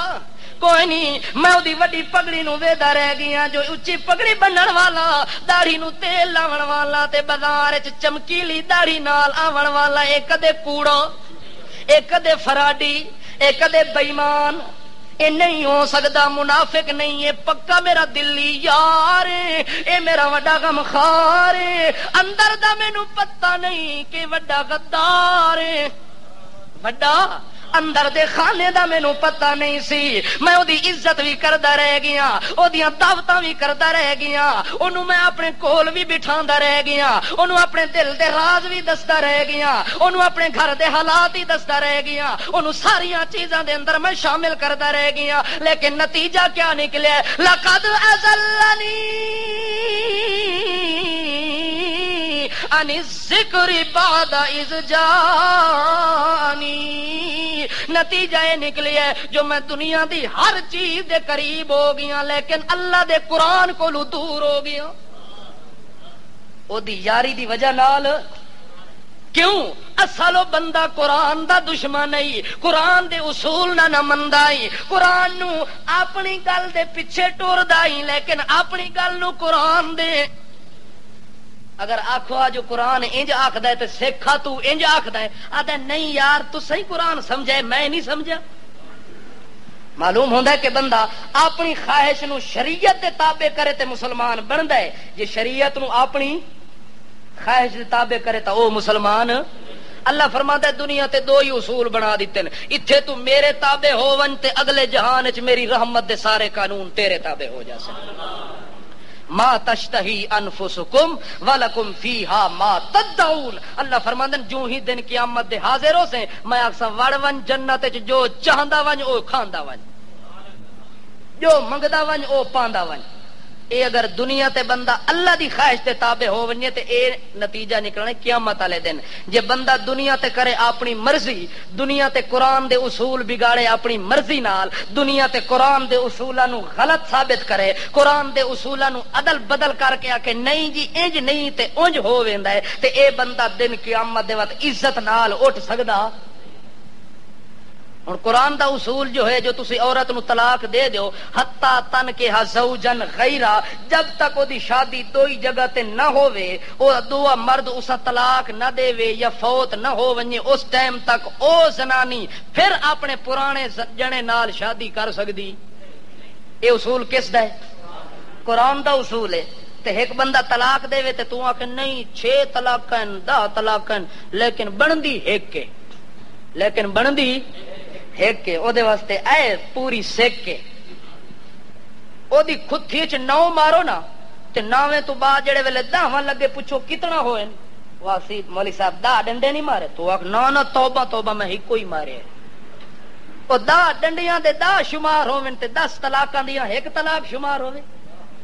کوئی نہیں، میں دی وڈی پگڑی نو ویدا رہ گیا، جو اچھی پگڑی بنن والا، داڑھی نو تیل لاون والا تے بازار وچ چمکیلی داڑھی نال آون والا، اے کدے کوڑا، اے کدے فراڈی، اے کدے بے ایمان، اے نہیں ہو سکدا، منافق نہیں، اے پکا میرا دلی یار، اے میرا وڈا غم خار، اندر دا مینوں پتہ نہیں کہ وڈا غدار، وڈا اندر دے خانے دا مینوں پتہ نہیں سی، میں او دی عزت بھی کردا رہ گیا، او دیاں دعوتاں بھی کردا رہ گیا، اونوں میں اپنے کول بھی بٹھاندا رہ گیا، اونوں اپنے دل دے راز بھی دسدا رہ گیا، اونوں اپنے گھر دے حالات ہی دسدا رہ گیا، اونوں ساریاں چیزاں دے اندر میں شامل کردا رہ گیا، لیکن نتیجہ کیا نکلیا؟ لقد اضلنی عن الذکر بعد اذ جانی، نتیجہ یہ نکلیا ہے جو میں دنیا دی ہر چیز دے قریب ہو گیا لیکن اللہ دے قرآن کو دور ہو گیا، او دی یاری دی وجہ نال۔ کیوں؟ اصلو بندہ قرآن دا دشمن نہیں، قرآن دے اصول نہ مندائی، قرآن نو اپنی گل دے پیچھے ٹردائی، لیکن اپنی گل نو قرآن دے اگر آخو جو قرآن انج آخدا ہے تے سکھا تو انج آخدا ہے، آدھا نہیں یار تو صحیح قرآن سمجھے میں نہیں سمجھا۔ معلوم ہوندا ہے کہ بندہ اپنی خواہش نو شریعت دے تابع کرے تے مسلمان بندا ہے، جے شریعت نو اپنی خواہش دے تابع کرے تا او مسلمان۔ اللہ فرماتا ہے دنیا تے دو ہی اصول بنا دیتے ہیں، اتھے تو میرے تابع ہو ون تے اگلے جہان وچ میری رحمت دے سارے قانون تیرے تابع ہو جا سکتے۔ ما تشتہی انفسکم ولکم فیہا ما تدعون، اللہ فرماتے ہیں جو ہی دن قیامت دے حاضر ہو سے میں آکسا وڑ ون جنت وچ جو چاہندا ون او کھاندا ون، جو منگدا ون او پاندا ون۔ اے اگر دنیا تے بندہ اللہ دی خواہش تے تابع ہو ونجے تے اے نتیجہ نکلنا قیامت والے دن۔ جے بندہ دنیا تے کرے اپنی مرضی، دنیا تے قرآن دے اصول بگاڑے اپنی مرضی نال، دنیا تے قرآن دے اصولاں نو غلط ثابت کرے، قرآن دے اصولاں نو عدل بدل کر کے آکے نہیں جی انج نہیں تے انج ہو ویندا ہے، تے اے بندہ دن قیامت دے وقت عزت نال اٹھ سکدا۔ اور قرآن دا اصول جو ہے جو تسی عورت نو طلاق دے دیو حتی تنکح زوجن غیرہ، جب تک او دی شادی دوئی جگہ تے نہ ہووے، او دوہ مرد اسا طلاق نہ دے وے یا فوت نہ ہو ونجے، اس ٹائم تک او زنانی پھر اپنے پرانے جنے نال شادی کر سکدی۔ اے اصول کس دا ہے؟ قرآن دا اصول ہے۔ تے ایک بندہ طلاق دے وے تے تو آکے نہیں 6 طلاقاں 10 طلاقاں، لیکن بندی ایک کے، لیکن بندی ایک کے، او دے واسطے اے پوری سیک کے او دی کھتھی چ 9 مارو نا تے 9ویں تو بعد جڑے ویلے 10واں لگے پوچھو کتنا ہوئے، واسی مولوی صاحب 10 ڈنڈے نہیں مارے، تو آکھ نا توبہ توبہ میں ایک ہی مارے، او 10 ڈنڈیاں دے 10 شمار ہوویں تے 10 طلاقاں دیاں ایک طلاق شمار ہووے۔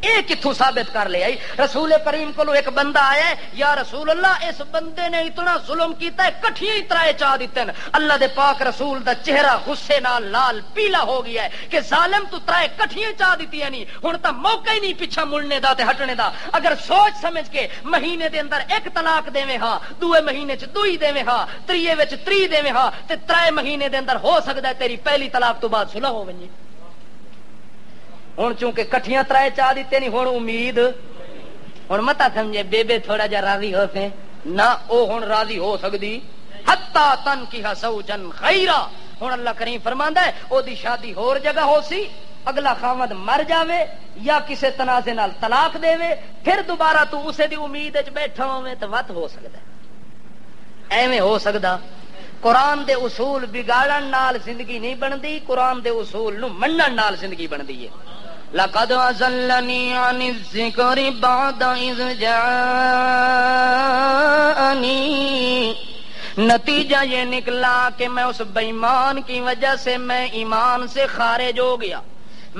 اے کتھوں ثابت کر لے آئی؟ رسول کریم کو ایک بندہ آیا ہے، یا رسول اللہ اس بندے نے اتنا ظلم کیتا ہے کٹھیاں ہی ترائے چاہ دیتے ہیں۔ اللہ دے پاک رسول دا چہرہ غصے نال لال پیلا ہو گیا ہے کہ ظالم تو ترائے کٹھیاں چاہ دیتی ہے، نہیں ہن تا موقع ہی نہیں پیچھا مڑنے دا تے ہٹنے دا۔ اگر سوچ سمجھ کے مہینے دے اندر ایک طلاق دیویں ہاں، دوے مہینے چ دوئی دیویں ہاں، تریے وچ تری دیویں ہاں، تے ترائے مہینے دے اندر ہو سکدا ہے تیری پہلی طلاق تو بعد صلح ہو ونجے۔ ہوں چونکہ کٹھیاں ترائے چاہ دیتے نہیں، ہوں امید ہوں متا سمجھے بے بے تھوڑا جا راضی ہو سے نہ او ہوں راضی ہو سکتی حتی تنکح زوجن غیرہ۔ ہوں اللہ کریم فرماندا ہے او دی شادی ہور جگہ ہو سی، اگلا خاوند مر جاوے یا کسے تنازع نال طلاق دے وے، پھر دوبارہ تو اسے دی امید وچ بیٹھا ہوے تے وت ہو سکدا ہے، ایویں ہو سکدا۔ قرآن دے اصول بگاڑن نال زندگی نہیں بندی، قرآن دے اصول نو منن نال زندگی بندی ہے۔ لقد اضلنی عن الذکر بعد اذ جاءنی، نتیجہ یہ نکلا کہ میں اس بے ایمان کی وجہ سے میں ایمان سے خارج ہو گیا،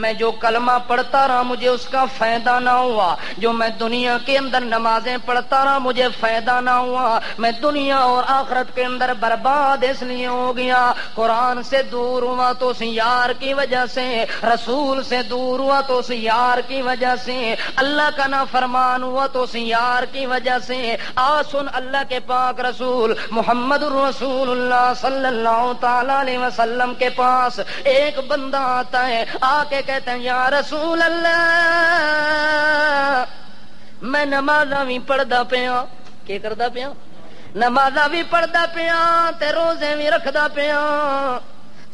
میں جو کلمہ پڑھتا رہا مجھے اس کا فائدہ نہ ہوا، جو میں دنیا کے اندر نمازیں پڑھتا رہا مجھے فائدہ نہ ہوا، میں دنیا اور آخرت کے اندر برباد اس لیے ہو گیا۔ قرآن سے دور ہوا تو اس یار کی وجہ سے، رسول سے دور ہوا تو اس یار کی وجہ سے، اللہ کا نافرمان ہوا تو اس یار کی وجہ سے۔ سن اللہ کے پاک رسول محمد رسول اللہ صلی اللہ تعالی علیہ وسلم کے پاس ایک بندہ آتا ہے، آ کے کہتے ہیں یا رسول اللہ میں نمازاں بھی پڑھدا پیا، کی کردا پیا؟ نمازاں بھی پڑھدا پیا تے روزے بھی رکھدا پیا،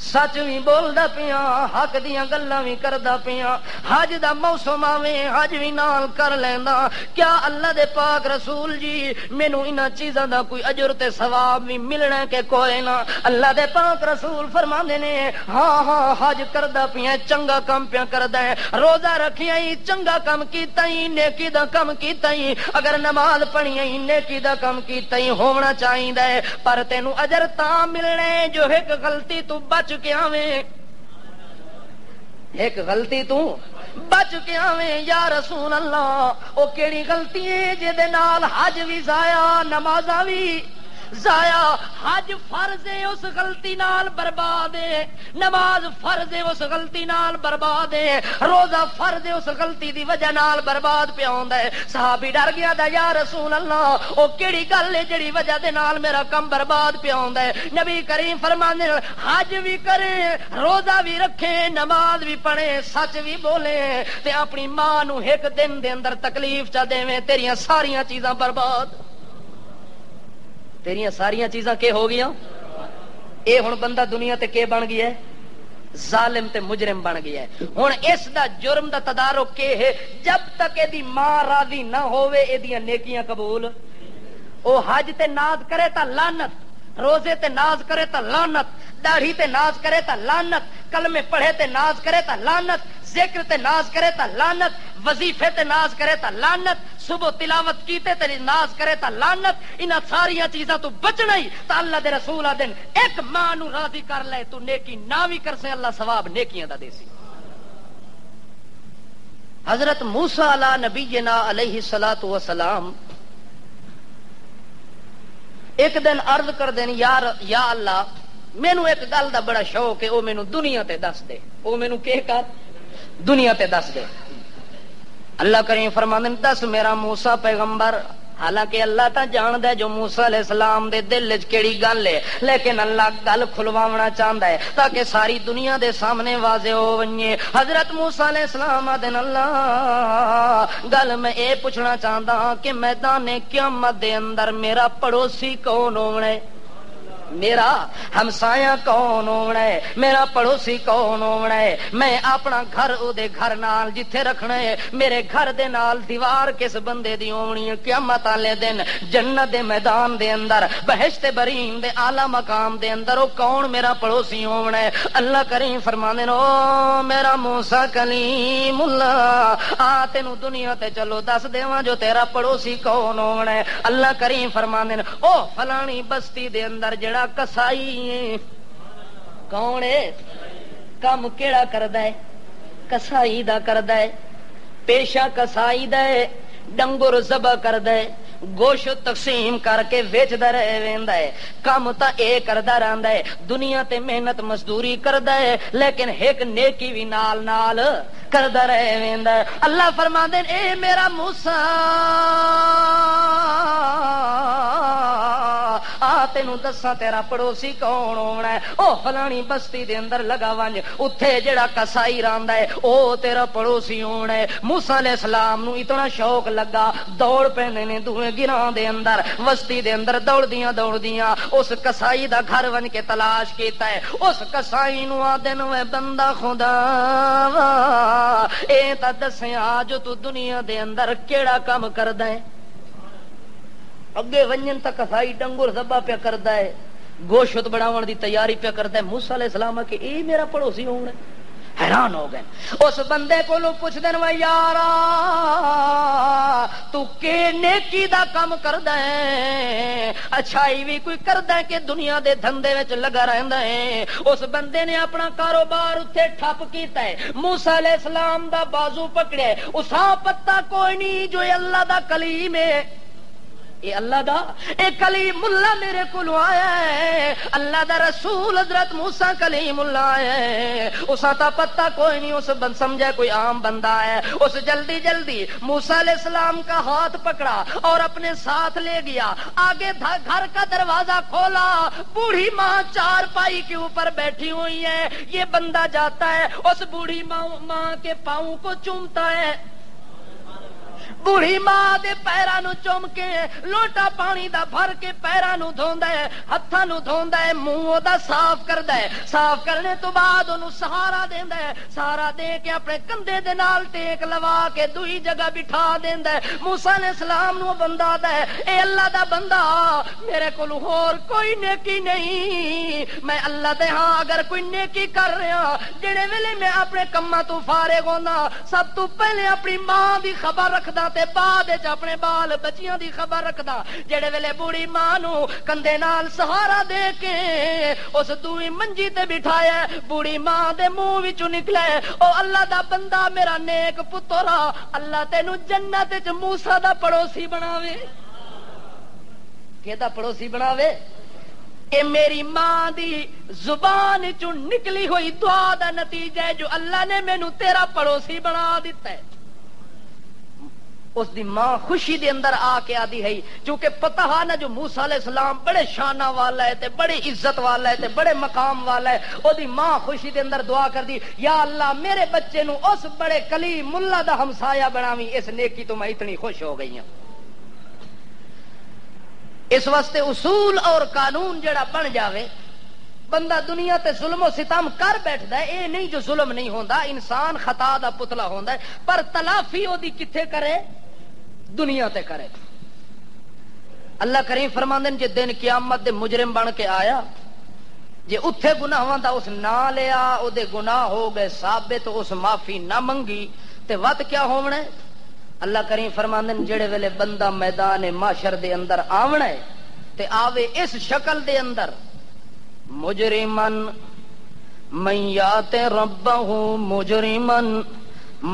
سچ بھی بولدا پیا، حق دیاں گلاں بھی کردا پیا، حج دا موسم آوے حج بھی نال کر لیندا، کیا اللہ دے پاک رسول جی مینوں انہاں چیزاں دا کوئی اجر تے ثواب بھی ملنا کہ کوئی نہ؟ اللہ دے پاک رسول فرماندے نے ہاں ہاں حج کردا پیا، چنگا کم پیا کردا ہے، روزہ رکھیا ہی چنگا کم کیتا ہی، نیکی دا کم کیتا ہی، اگر نماز پڑھی ہی نیکی دا کم کیتا ہی ہونا چاہیدا ہے، پر تینوں اجر تاں ملنا ہے جو ایک غلطی تو بچ کے آویں، ایک غلطی تو بچ کے آویں۔ یا رسول اللہ او کیڑی غلطی ہے جے دے نال حج بھی ضائع نمازاں بھی ضائع؟ حج فرض ہے اس غلطی نال برباد ہے، نماز فرض ہے اس غلطی نال برباد ہے، روزہ فرض ہے اس غلطی دی وجہ نال برباد پیا ہوندا ہے۔ صحابی ڈر گیا دا یا رسول اللہ او کیڑی گل ہے جڑی وجہ دے نال میرا کم برباد پیا ہوندا ہے؟ نبی کریم فرماندے حج بھی کرے، روزہ بھی رکھے، نماز بھی پڑھے، سچ بھی بولے تے اپنی ماں نو ایک دن دے اندر تکلیف چا دیویں، تیریاں ساریاں چیزاں برباد، تیریاں ساریاں چیزاں کے ہو گیا؟ اے ہن بندہ دنیا تے کے بن گیا ہے؟ ظالم تے مجرم بن گیا ہے۔ ہن اس دا جرم دا تدارک کے ہے؟ جب تک ایدی ماں راضی نہ ہوئے ایدیاں نیکیاں قبول، او حج تے ناز کرے تا لعنت، روزے تے ناز کرے تا لعنت، داڑھی تے ناز کرے تا لعنت، کلمے پڑھے تے ناز کرے تا لعنت، ذکر تے ناز کرے تا لعنت، وظیفے تے ناز کرے تا لعنت، صبح تلاوت کیتے تے ناز کرے تا لعنت، انہاں ساریاں چیزاں تو بچنا ہی تا اللہ دے رسول آدن ایک ماں نو راضی کر لے تو نیکی نہ بھی کر سے اللہ ثواب نیکیاں دا دے سی۔ حضرت موسیٰ علی نبینا علیہ الصلوۃ والسلام ایک دن عرض کر دین یا اللہ مینوں ایک گل دا بڑا شوق ہے، او مینوں دنیا تے دس دے، او مینوں کہ کر دنیا تے دس دے۔ اللہ کریم فرماندے دس میرا موسیٰ پیغمبر، حالانکہ اللہ تا جاندا ہے جو موسیٰ علیہ السلام دے دل وچ کیڑی گل ہے، لیکن اللہ گل کھلواونا چاہندا ہے تاکہ ساری دنیا دے سامنے واضح ہو ونجے۔ حضرت موسیٰ علیہ السلام آدن اللہ گل میں اے پوچھنا چاہندا ہاں کہ میدان قیامت دے اندر میرا پڑوسی کون ہونا ہے، میرا ہمسایہ کون ہونا ہے، میرا پڑوسی کون ہونا ہے؟ میں اپنا گھر او دے گھر نال جتھے رکھنا ہے، میرے گھر دے نال دیوار کس بندے دی ہونی ہے؟ قیامت والے دن جنت دے میدان دے اندر بہشت برین دے اعلی مقام دے اندر او کون میرا پڑوسی ہونا ہے؟ اللہ کریم فرماندے او میرا موسیٰ کلیم اللہ آ تینوں دنیا تے چلو دس دیواں جو تیرا پڑوسی کون ہونا ہے۔ اللہ کریم فرماندے او فلانی بستی دے اندر جڑا کسائی ہے، کون ہے؟ کم کیڑا کردا ہے؟ کسائی دا کردا ہے، پیشہ کسائی دا ہے، ڈنگر ذبح کردا ہے، گوشت تقسیم کر کے ویچدا رہ ویندا ہے، کم تا اے کردا رہندا ہے، دنیا تے محنت مزدوری کردا ہے لیکن ایک نیکی بھی نال نال کردا رہ ویندا ہے۔ اللہ فرماندے اے میرا موسیٰ آ تینوں دساں تیرا پڑوسی کون ہونا ہے؟ او فلانی بستی دے اندر لگا ونج اتھے جڑا کسائی رہندا ہے او تیرا پڑوسی ہونا ہے۔ موسیٰ علیہ السلام نو اتنا شوق لگا، دوڑ پیندے نے دوویں گراں دے اندر، بستی دے اندر دوڑدیاں اس کسائی دا گھر ون کے تلاش کیتا ہے۔ اس کسائی نو آدن وے بندہ خدا اے تا دسیاں جو تو دنیا دے اندر کیڑا کم کردا ہے؟ اگے ونجن تک کسائی ڈنگر ذبح پہ کردا ہے، گوشت بناون دی تیاری پہ کردا ہے۔ موسیٰ علیہ السلام کہ اے میرا پڑوسی ہونا ہے؟ حیران ہو گئے۔ اس بندے کو پوچھ دین وے یارا تو کہ نیکی دا کم کردا ہے، اچھائی بھی کوئی کردا ہے کہ دنیا دے دھندے وچ لگا رہندا ہے؟ اس بندے نے اپنا کاروبار اتھے ٹھپ کیتا ہے، موسیٰ علیہ السلام دا بازو پکڑے، اساں پتہ کوئی نہیں جو اللہ دا کلیم ہے، اے اللہ دا اے کلیم اللہ میرے کولو آیا ہے، اللہ دا رسول حضرت موسیٰ کلیم اللہ آیا ہے، اسا تا پتہ کوئی نہیں، اس بند سمجھے کوئی عام بندہ ہے۔ اس جلدی موسیٰ علیہ السلام کا ہاتھ پکڑا اور اپنے ساتھ لے گیا، آگے گھر کا دروازہ کھولا، بوڑھی ماں چارپائی کے اوپر بیٹھی ہوئی ہے، یہ بندہ جاتا ہے اس بوڑھی ماں کے پاؤں کو چومتا ہے، بوڑھی ماں دے پیراں نو چوم کے لوٹا پانی دا بھر کے پیراں نو دھوندا ہے، ہتھاں نو دھوندا ہے، منہ دا صاف کردا ہے، صاف کرنے تو بعد اونوں سہارا دیندا ہے، سہارا دے کے اپنے کندھے دے نال ٹیک لوا کے دوئی جگہ بٹھا دیندا ہے۔ موسیٰ علیہ السلام نو بندہ آندا ہے، اے اللہ دا بندہ میرے کول ہور کوئی نیکی نہیں، میں اللہ دے ہاں اگر کوئی نیکی کر رہا جڑے ویلے میں اپنے کماں تو فارغ ہونا سب تو پہلے اپنی ماں دی خبر رکھدا تے بعد وچ اپنے بال بچیاں دی خبر رکھدا۔ جڑے ویلے بوڑھی ماں نو کندھے نال سہارا دے کے اس دوئی منجی تے بٹھایا، بوڑھی ماں دے منہ وچوں نکلے، او اللہ دا بندہ میرا نیک پترا، اللہ تینوں جنت وچ موسیٰ دا پڑوسی بناوے۔ کیدا پڑوسی بناوے؟ اے میری ماں دی زبان چوں نکلی ہوئی دعا دا نتیجہ ہے جو اللہ نے مینوں تیرا پڑوسی بنا دیتا ہے۔ اس دی ماں خوشی دے اندر آ کے آدھی ہے، چونکہ پتہ ہے نا جو موسیٰ علیہ السلام بڑے شانہ والا ہے تے بڑے عزت والا ہے تے بڑے مقام والا ہے، او دی ماں خوشی دے اندر دعا کر دی، یا اللہ میرے بچے نو اس بڑے کلیم ملا دا ہمسایا بناویں، اس نیکی تو میں اتنی خوش ہو گئی ہوں۔ اس واسطے اصول اور قانون جڑا بن جاوے، بندہ دنیا تے ظلم و ستم کر بیٹھدا ہے، اے نہیں جو ظلم نہیں ہوندا، انسان خطا دا پتلا ہوندا ہے، پر تلافی او دی کتھے کرے؟ دنیا تے کرے۔ اللہ کریم فرماندے نے جے دن قیامت دے مجرم بن کے آیا، جے اتھے گناہاں دا اس نہ لیا، او دے گناہ ہو گئے ثابت، اس معافی نہ منگی تے وت کیا ہونا ہے؟ اللہ کریم فرماندے نے جڑے ویلے بندہ میدان محشر دے اندر آونا ہے تے آوے اس شکل دے اندر، مجرمن من یات ربہ مجرمن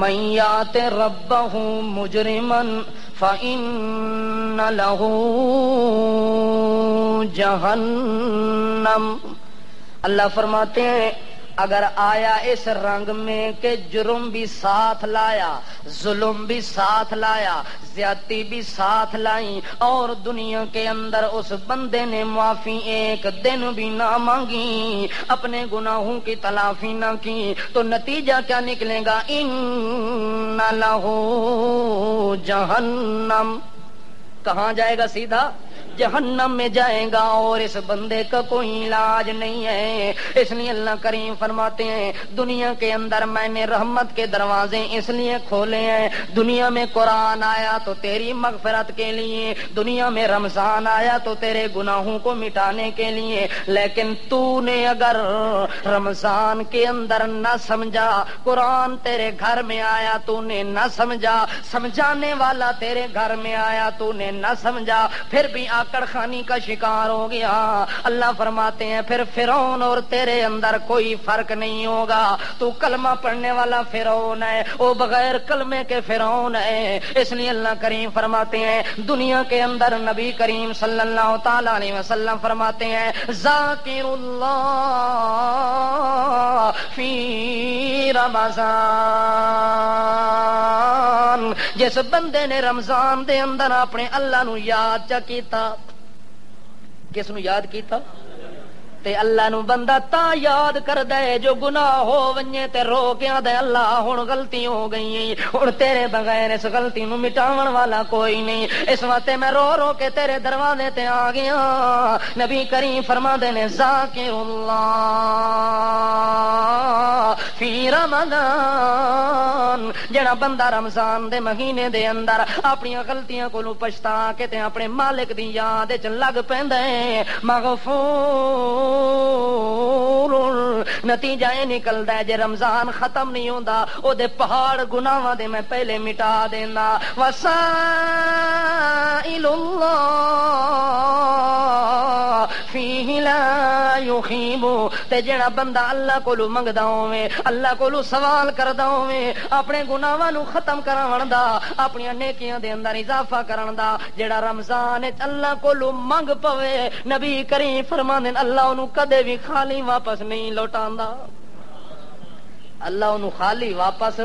من یات ربہ مجرمن فإن له جہنم۔ اللہ فرماتے ہیں اگر آیا اس رنگ میں کہ جرم بھی ساتھ لایا، ظلم بھی ساتھ لایا، زیادتی بھی ساتھ لائی، اور دنیا کے اندر اس بندے نے معافی ایک دن بھی نہ مانگی، اپنے گناہوں کی تلافی نہ کی، تو نتیجہ کیا نکلے گا؟ ان لہ جہنم۔ کہاں جائے گا؟ سیدھا جہنم میں جائے گا، اور اس بندے کا کوئی علاج نہیں ہے۔ اس لیے اللہ کریم فرماتے ہیں دنیا کے اندر میں نے رحمت کے دروازے اس لیے کھولے ہیں، دنیا میں قرآن آیا تو تیری مغفرت کے لیے، دنیا میں رمضان آیا تو تیرے گناہوں کو مٹانے کے لیے، لیکن تو نے اگر رمضان کے اندر نہ سمجھا، قرآن تیرے گھر میں آیا تو نے نہ سمجھا، سمجھانے والا تیرے گھر میں آیا تو نے نہ سمجھا، پھر بھی آکڑ خانی کا شکار ہو گیا۔ اللہ فرماتے ہیں پھر فرعون اور تیرے اندر کوئی فرق نہیں ہوگا، تو کلمہ پڑھنے والا فرعون ہے، وہ بغیر کلمے کے فرعون ہے۔ اس لیے اللہ کریم فرماتے ہیں دنیا کے اندر نبی کریم صلی اللہ تعالی علیہ وسلم فرماتے ہیں ذاکر اللہ فی رمضان، جس بندے نے رمضان دے اندر اپنے اللہ نو یاد چا کیتا، کس نو یاد کیتا؟ تے اللہ نو بندہ تا یاد کردا ہے جو گناہ ہو ونجے تے رو کے آدھے اللہ ہن غلطی ہو گئی، ہن تیرے بغیر اس غلطی نو مٹاون والا کوئی نہیں، اس واسطے میں رو رو کے تیرے دروازے تے آ گیا۔ نبی کریم فرماندے نے ذاکر اللہ فی رمضان، جڑا بندہ رمضان دے مہینے دے اندر اپنی غلطیاں کولوں پچھتا کے تے اپنے مالک دی یاد وچ لگ پیندا ہے، مغفور نتیجہ یہ نکلدا ہے جے رمضان ختم نہیں ہوندا او دے پہاڑ گناہاں دے میں پہلے مٹا دینا۔ وسائل اللہ فیہ لا یخیب، تے جڑا بندہ اللہ کولو منگدا ہووے، اللہ کولو سوال کردا ہووے، اپنے گناہاں نو ختم کراون دا، اپنی نیکیاں دے اندر اضافہ کرن دا، جڑا رمضان وچ اللہ کولو منگ پوے، نبی کریم فرماندے اللہ انہوں کدے بھی خالی واپس نہیں لوٹاندا، اللہ انہوں خالی واپس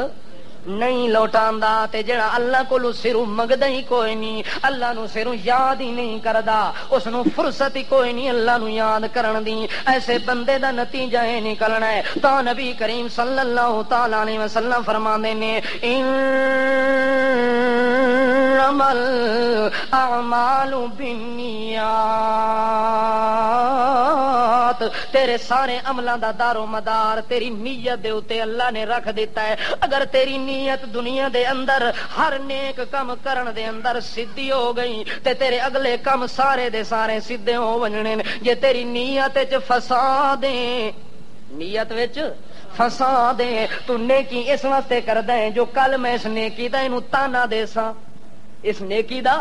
نہیں لوٹاندا، تے جڑا اللہ کولو سروں منگدا ہی کوئی نہیں، اللہ نو سروں یاد ہی نہیں کردا، اس نو فرصت ہی کوئی نہیں اللہ نو یاد کرن دی، ایسے بندے دا نتیجہ یہ نکلنا ہے۔ تا نبی کریم صلی اللہ تعالی علیہ وسلم فرماندے نے انمل اعمال بالنیات، تیرے سارے عملاں دا دار و مدار تیری نیت دے اوتے اللہ نے رکھ دیتا ہے۔ اگر تیری نیت دنیا دے اندر ہر نیک کم کرن دے اندر سدھی ہو گئی تے تیرے اگلے کم سارے دے سارے سیدھے ہو ونجنے۔ جے تیری نیت وچ فساد ہے، نیت وچ فساد ہے، تو نیکی اس واسطے کردا ہے جو کل میں اس نیکی دا اینو تانا دے سا، اس نیکی دا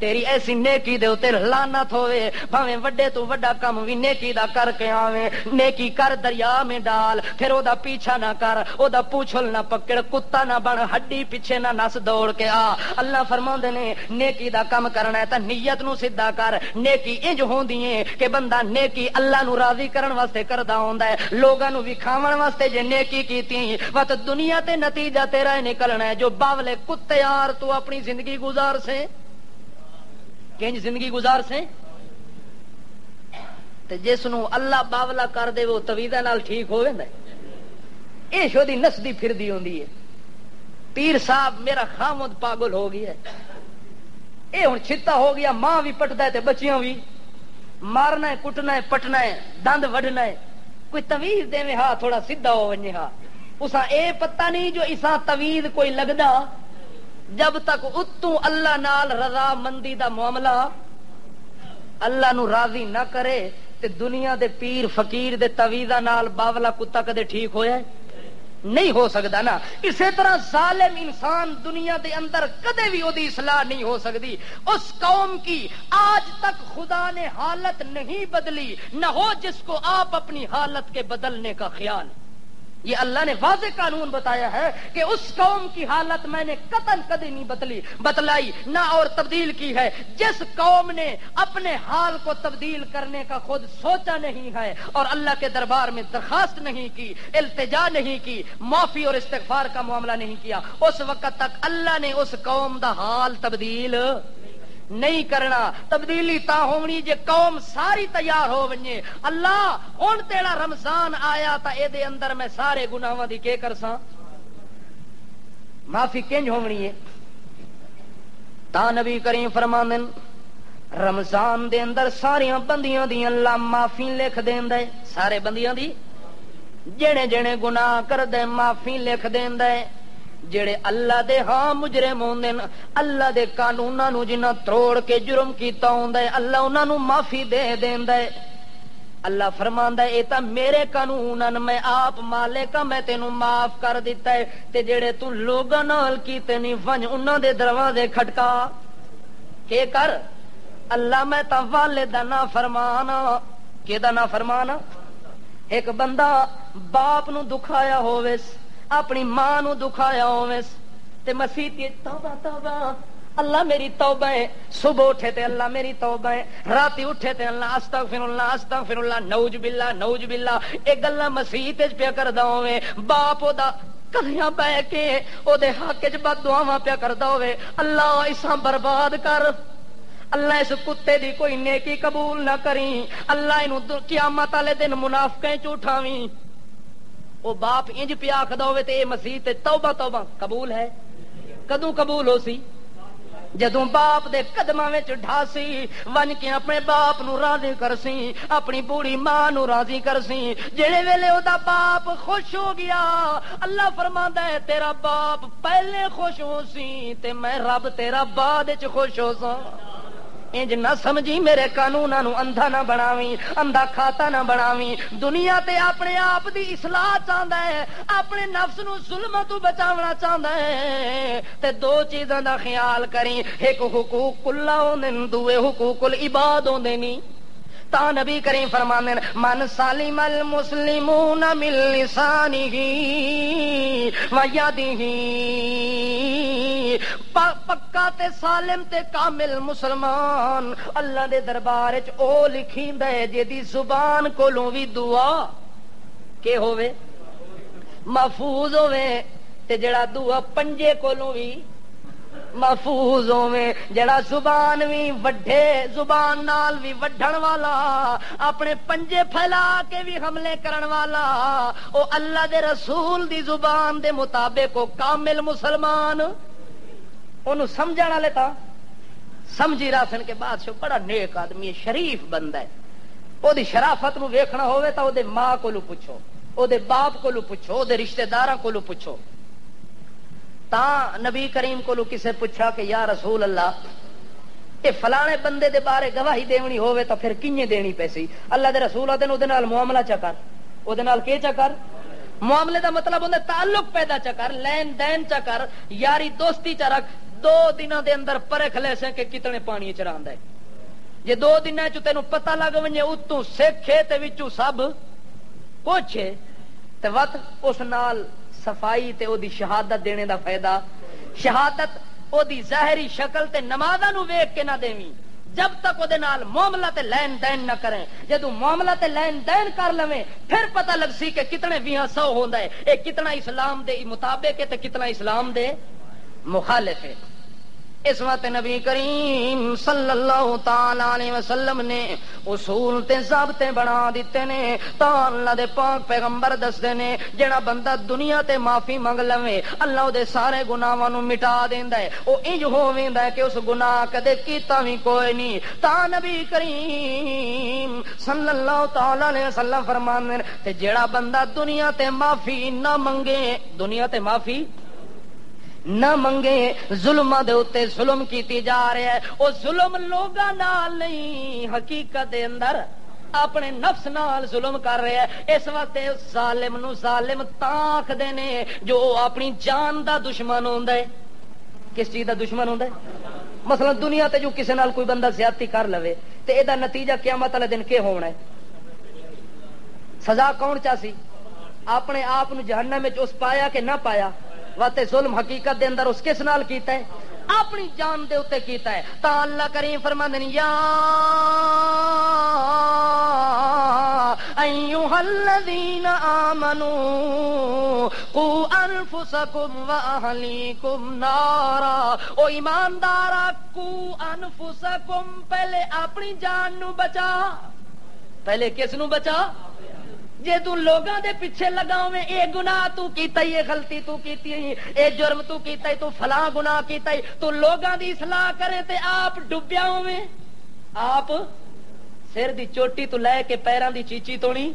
تیری ایسی نیکی دے اوتے لعنت ہوئے، بھاویں وڈے تو وڈا کم وی نیکی دا کر کے آویں، نیکی کر دریا میں ڈال، پھر او دا پیچھا نہ کر، او دا پوچھل نہ پکڑ، کتا نہ بن، ہڈی پیچھے نہ نس دوڑ کے آ۔ اللہ فرماندے نے نیکی دا کم کرنا ہے تے نیت نو سیدھا کر۔ نیکی انج ہوندی ہے کہ بندہ نیکی اللہ نو راضی کرن واسطے کردا ہوندا ہے، لوگاں نو وکھاون واسطے جے نیکی کیتی وت دنیا تے نتیجہ تیرا ہی نکلنا ہے۔ جو باولے کتے یار تو اپنی زندگی گزار سے، کنج زندگی گزار سے تے جس نو اللہ باولا کر دے وہ تویدہ نال ٹھیک ہو ویندا ہے، اے شودی نسدی پھردی ہوندی ہے۔ پیر صاحب میرا خامد پاگل ہو گیا ہے، اے ہن چھتا ہو گیا، ماں بھی پٹدا ہے تے بچیاں بھی، مارنا ہے کٹنا ہے پٹنا ہے دند وڈنا ہے، کوئی تویز دے ہاں تھوڑا سیدھا ہو ونجے ہاں، اساں اے پتہ نہیں جو اساں تویز کوئی لگدا، جب تک اتوں اللہ نال رضا مندی دا معاملہ اللہ نو راضی نہ کرے تے دنیا دے پیر فقیر دے تویزہ نال باولا کتا کدے ٹھیک ہویا ہے؟ نہیں ہو سکتا نا۔ اسی طرح ظالم انسان دنیا دے اندر کدے بھی وہ اصلاح نہیں ہو سکتی۔ اس قوم کی آج تک خدا نے حالت نہیں بدلی، نہ ہو جس کو آپ اپنی حالت کے بدلنے کا خیال۔ یہ اللہ نے واضح قانون بتایا ہے کہ اس قوم کی حالت میں نے قطعاً کبھی نہیں بتلائی نہ اور تبدیل کی ہے۔ جس قوم نے اپنے حال کو تبدیل کرنے کا خود سوچا نہیں ہے اور اللہ کے دربار میں درخواست نہیں کی، التجا نہیں کی، معافی اور استغفار کا معاملہ نہیں کیا، اس وقت تک اللہ نے اس قوم دا حال تبدیل نہیں کرنا۔ تبدیلی تا ہونی جے قوم ساری تیار ہو ونجے، اللہ ہن تیرا رمضان آیا تا اے دے اندر میں سارے گناہاں دی کے کرساں معافی کنج ہونی ہے۔ تا نبی کریم فرماندے رمضان دے اندر ساریاں بندیاں دی اللہ معافی لکھ دیندا ہے، سارے بندیاں دی جڑے جڑے گناہ کردے معافی لکھ دیندا ہے۔ جڑے اللہ دے ہاں مجرم ہوندے اللہ دے قانوناں نو جنہاں توڑ کے جرم کیتا ہوندا ہے اللہ انہاں نو معافی دے دیندا ہے۔ اللہ فرماندا ہے اے تا میرے قانون میں آپ مالک میں تینوں معاف کر دیتا ہے، تے جڑے تو لوگاں نال کیتے نہیں ونج انہاں دے دروازے کھٹکا کے کر۔ اللہ میں تا والد دا نافرمانا، کیدا نافرمانا؟ ایک بندہ باپ نو دکھایا ہوویس، اپنی ماں نو دکھایا ہوویس تے مسیح تے توبہ توبہ، اللہ میری توبہ ہے، صبح اٹھے تے اللہ میری توبہ ہے، راتی اٹھے تے اللہ استغفر اللہ استغفر اللہ، نعوذ باللہ نعوذ باللہ، اے گلاں مسیح تے پیا کردا ہووے، باپ او دا کلیاں بہ کے او دے حق وچ بد دعاواں پیا کردا ہووے، اللہ اساں برباد کر، اللہ اس کتے دی کوئی نیکی قبول نہ کریں، اللہ اینو قیامت والے دن منافقیں چ اٹھاویں۔ او باپ انج پیا آکھدا ہوے تے اے مسیح تے توبہ توبہ قبول ہے؟ کدوں قبول ہو سی؟ جدوں باپ دے قدماں وچ ڈھاسی ون کے اپنے باپ نو راضی کرسی، اپنی بوڑھی ماں نو راضی کرسی، جڑے ویلے او دا باپ خوش ہو گیا اللہ فرماندا ہے تیرا باپ پہلے خوش ہو سی تے میں رب تیرا بعد وچ خوش ہو سا۔ انج نہ سمجھی میرے قانوناں نو اندھا نہ بناویں، اندھا کھاتا نہ بناویں۔ دنیا تے اپنے آپ دی اصلاح چاہندا ہے، اپنے نفس نو ظلم تو بچاونا چاہندا ہے تے دو چیزاں دا خیال کریں، ایک حقوق اللہ ہوندے دوے حقوق العباد ہوندے نی۔ تا نبی کریم فرماندے من سالم المسلمون من لسانہ و یدہ، پکا تے سالم تے کامل مسلمان اللہ دے دربار وچ او لکھیندا ہے جدی زبان کولوں وی دعا کہ ہوے محفوظ ہوے تے جڑا دعا پنجے کولوں وی محفوظ ہوے، جڑا زبان بھی وڈھے، زبان نال بھی وڈھن والا، اپنے پنجے پھیلا کے بھی حملے کرن والا، او اللہ دے رسول دی زبان دے مطابق او کامل مسلمان انہوں سمجھن والے تا سمجھی راسن کے بادشاہ بڑا نیک آدمی ہے، شریف بندہ ہے، او دی شرافت نو ویکھنا ہوئے تا او دے ماں کولو پوچھو، او دے باپ کولو پوچھو، او دے رشتہ داراں کولو پوچھو۔ تا نبی کریم کولو کسے پوچھا کہ یا رسول اللہ اے فلانے بندے دے بارے گواہی دینی ہوئے تا پھر کینے دینی پیسی؟ اللہ دے رسول آدھے او دے نال معاملہ چا کر، او دے نال کی چا کر؟ معاملے دا مطلب ہوندا تعلق پیدا چا کر، لین دین چا کر، یاری دوستی چا رکھ، 2 دنوں دے اندر پرکھ لے سے کہ کتنے پانی چ رہندا ہے۔ جے 2 دنوں چ تینوں پتہ لگ ونجے اتوں سکھے تے وچوں سب کچھ تے وقت اس نال صفائی تے او دی شہادت دینے دا فائدہ، شہادت او دی ظاہری شکل تے نمازاں نو ویکھ کے نہ دیویں جب تک وہ نال معاملہ تے لین دین نہ کریں۔ جدو معاملہ تے لین دین کر لویں پھر پتہ لگ سی کہ کتنے 200 ہوندا ہے، اے کتنا اسلام دے مطابق ہے تے کتنا اسلام دے مخالف ہے۔ اس وقت نبی کریم صلی اللہ تعالی علیہ وسلم نے اصول تے ضابطے بنا دیتے نے، تا اللہ دے پاک پیغمبر دسدے نے جڑا بندہ دنیا تے معافی منگ لوے اللہ دے سارے گناہاں نو مٹا دیندا ہے، او انج ہوویندا ہے کہ اس گناہ کدے کیتا وی کوئی نہیں۔ تا نبی کریم صلی اللہ تعالی علیہ وسلم فرماندے نے تے جڑا بندہ دنیا تے معافی نہ منگے، دنیا تے معافی نہ منگے، ظلماں دے اوتے ظلم کیتی جا رہا ہے، او ظلم لوگاں نال نہیں حقیقت دے اندر اپنے نفس نال ظلم کر رہا ہے۔ اس وقت ظالم نو ظالم تاں آکھدے نے جو اپنی جان دا دشمن ہوندا ہے۔ کس چیز دا دشمن ہوندا ہے؟ مثلا دنیا تے جو کسے نال کوئی بندہ زیادتی کر لوے تے اے دا نتیجہ قیامت والے دن کی ہونا ہے؟ سزا کون چاسی؟ اپنے آپ نو جہنم وچ اس پایا کہ نہ پایا؟ واتے ظلم حقیقت دے اندر اس کس نال کیتا ہے؟ اپنی جان دے اوتے کیتا ہے۔ تا اللہ کریم فرماندے نے یا ایھا الذین آمنوا قوا انفسکم واہلیکم نارا، او ایماندارا قوا انفسکم، پہلے اپنی جان نو بچا، پہلے کس نو بچا؟ جے تو لوگاں دے پیچھے لگاویں اے گناہ تو کیتا ہی، اے غلطی تو کیتی ہی، اے جرم تو کیتا ہی، تو فلاں گناہ کیتا ہی، تو لوگاں دی اصلاح کرے تے آپ ڈبیا ہوویں، آپ سر دی چوٹی تو لے کے پیراں دی چیچی تونی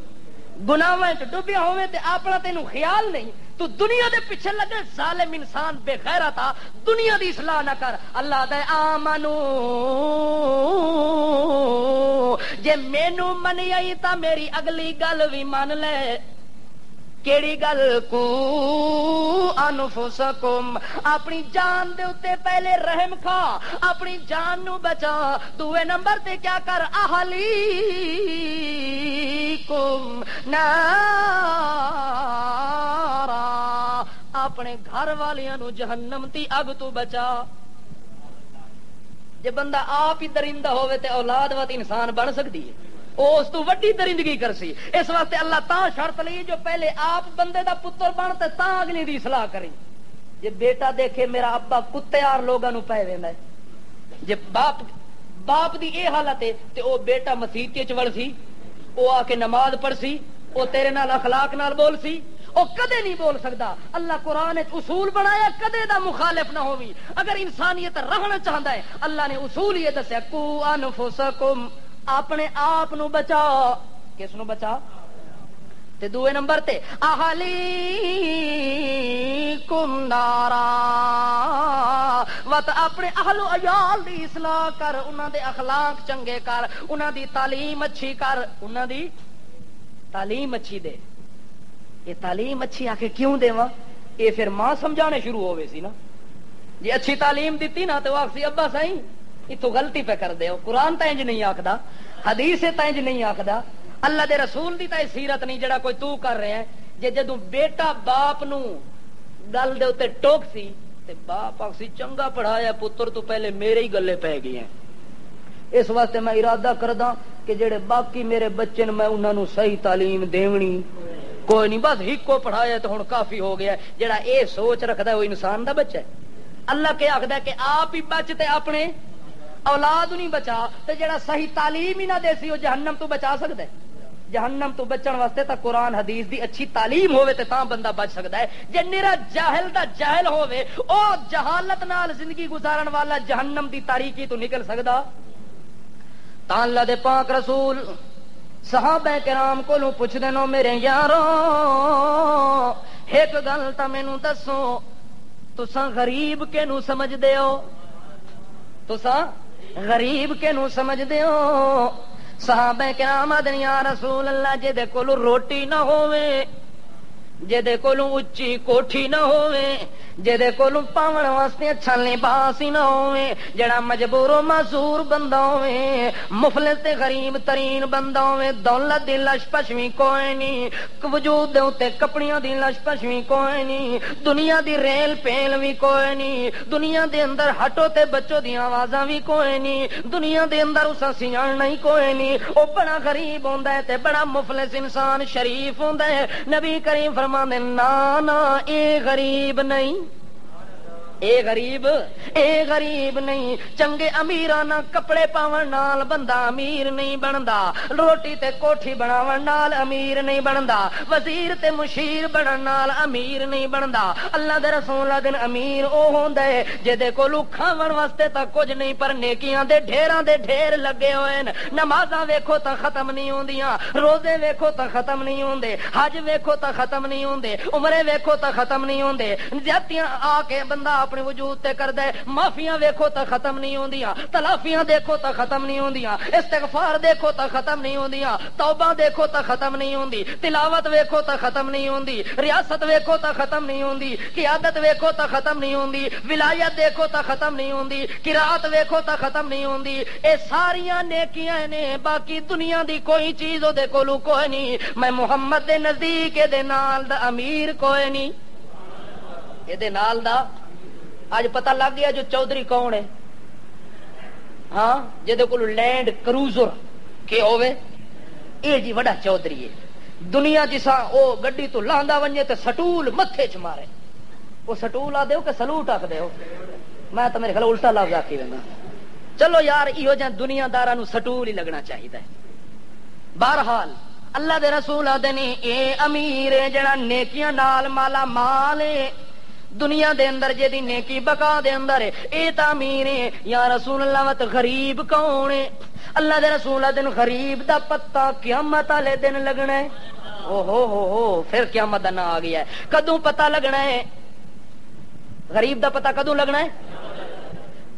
گناہاں وچ ڈبیا ہوویں تے اپنا تینوں خیال نہیں، تو دنیا دے پیچھے لگے ظالم انسان بے غیرت آ، دنیا دی اصلاح نہ کر۔ اللہ دے آمنو جے مینوں منی آئی تا میری اگلی گل بھی من لے۔ کیڑی گل؟ کو انفسکم، اپنی جان دے اوتے پہلے رحم کھا، اپنی جان نو بچا، دوے نمبر تے کیا کر؟ اہلیکم نارا، اپنے گھر والیاں نو جہنم دی اگ تو بچا۔ جے بندہ آپ ہی درندہ ہوئے تے اولاد وات انسان بن سکتی ہے، اس تو وڈی درندگی کرسی۔ اس واسطے اللہ تاں شرط لئی جو پہلے آپ بندے دا پتر بن تے تاں اگلی دی اصلاح کریں۔ جے بیٹا دیکھے میرا ابا کتے یار لوگاں نو پے ویندا ہے، جے باپ دی اے حالت ہے تے او بیٹا مسیت وچ وڑ سی، او آ کے نماز پڑھ سی، او تیرے نال اخلاق نال بول سی، او کدے نہیں بول سکتا۔ اللہ قرآن اصول بنایا کدے دا مخالف نہ ہووی۔ اگر انسانیت رہنا چاہتا ہے اللہ نے اصول یہ دسیا کو انفسکم، اپنے آپ نو بچا۔ کس نو بچا؟ تے دوے نمبر تے اہلیکم نارا، وت اپنے اہل و عیال دی اصلاح کر، انہاں دے اخلاق چنگے کر، انہاں دی تعلیم اچھی کر، انہاں دی تعلیم اچھی دے۔ یہ تعلیم اچھی آکے کیوں دیواں؟ یہ پھر ماں سمجھانے شروع ہوئے سی نا، جی اچھی تعلیم دیتی نا تو آخ سی ابا سائیں اتو غلطی پہ کر دے، قرآن تینج نہیں آکھدا، حدیث تینج نہیں آکھدا، اللہ دے رسول دی تے سیرت نہیں جڑا کوئی تو کر رہے ہیں۔ جے جدوں بیٹا باپ نو گل دے اوتے ٹوک سی تے باپ آخ سی چنگا پڑھایا پتر تو پہلے میرے ہی گلے پہ گئے ہیں۔ اس واسطے میں ارادہ کردا کہ جڑے باقی میرے بچے نے میں انہاں نو صحیح تعلیم دیونی کوئی نہیں، بس ہکو پڑھایا تو ہن کافی ہو گیا۔ جڑا اے سوچ رکھدا ہے وہ انسان دا بچہ ہے۔ اللہ کیا آخدا ہے کہ آپ ہی بچ تے اپنے اولاد نہیں بچا، تے جڑا صحیح تعلیم ہی نہ دے سی وہ جہنم تو بچا سکدا ہے؟ جہنم تو بچن واسطے تا قرآن حدیث دی اچھی تعلیم ہوے تے تاں بندہ بچ سکدا ہے. جے نیرا جاہل دا جاہل ہوے او جہالت نال زندگی گزارن والا جہنم دی تاریکی تو نکل سکدا. تاں اللہ دے پاک رسول صحابہ کرام کولوں پوچھدے نو میرے یارو ایک گل تا مینوں دسو تساں غریب کینوں سمجھدے ہو؟ تساں غریب کینوں سمجھدے ہو؟ صحابہ کرام آدن یا رسول اللہ جے دے کولوں روٹی نہ ہووے جے دے کولوں اچھی کوٹھی نہ ہووے جے دے کولوں پاون واسطے اچھا لباس ہی نہ ہووے جڑا مجبور و معذور بندہ ہووے مفلس تے غریب ترین بندہ ہووے دولت دی لش پشوی کوئی نہیں وجود دے اوتے کپڑیاں دی لش پشوی کوئی نہیں دنیا دی ریل پیل وی کوئی نہیں دنیا دے اندر ہٹو تے بچو دی آوازاں وی کوئی نہیں دنیا دے اندر اساں سیاں نہیں کوئی نہیں او بڑا غریب ہوندا ہے تے بڑا مفلس انسان شریف ہوندا ہے. نبی کریم فرماندے نا نا اے غریب نہیں اے غریب نہیں. چنگے امیرانہ کپڑے پاون نال بندہ امیر نہیں بندا روٹی تے کوٹھی بناون نال امیر نہیں بندا وزیر تے مشیر بنن نال امیر نہیں بندا. اللہ دے رسول دین امیر او ہوندا ہے جے دے کول کھاون واسطے تا کچھ نہیں پر نیکیاں دے ڈھیر لگے ہوئے نے. نمازاں ویکھو تا ختم نہیں ہوندیاں روزے ویکھو تا ختم نہیں ہوندے حج ویکھو تا ختم نہیں ہوندے عمرے ویکھو تا ختم نہیں ہوندے زیادتیاں آ کے بندہ اپنے وجود تے کردا ہے معافیاں ویکھو تا ختم نہیں ہوندیاں تلافیاں دیکھو تا ختم نہیں ہوندیاں استغفار دیکھو تا ختم نہیں ہوندیاں توبہ دیکھو تا ختم نہیں ہوندی تلاوت ویکھو تا ختم نہیں ہوندی ریاست ویکھو تا ختم نہیں ہوندی قیادت ویکھو تا ختم نہیں ہوندی ولایت دیکھو تا ختم نہیں ہوندی قرات ویکھو تا ختم نہیں ہوندی. اے ساریاں نیکیاں نے باقی دنیا دی کوئی چیز او دے کولو کوئی نہیں. میں محمد دے نزدیک اے دے نال دا امیر کوئی نہیں اے دے نال دا. آج پتہ لگ گیا جو چودھری کون ہے ہاں جے کو لینڈ کروزر کہ ہوئے اے جی وڈا چودھری ہے. دنیا جسا او گڈی تو لاندا ونجے تے سٹول متھے چ مارے وہ سٹول آ دیو کہ سلوٹ آکھ دیو میں تو میرے خیال الٹا لفظ آکھی وینا. چلو یار ایہو جہاں دنیا داراں نو سٹول ہی لگنا چاہیے. بہرحال اللہ دے رسول آدھے نے اے امیر ہے جڑا نیکیاں نال مالا مال ہے دنیا دے اندر جے دی نیکی بقا دے اندر ہے اے تعمیر ہے. یا رسول اللہ وت غریب کون ہے؟ اللہ دے رسول دن غریب دا پتہ قیامت والے دن لگنا ہے. او ہو پھر قیامت دا نا آ گیا ہے. کدوں پتہ لگنا ہے غریب دا پتہ کدوں لگنا ہے؟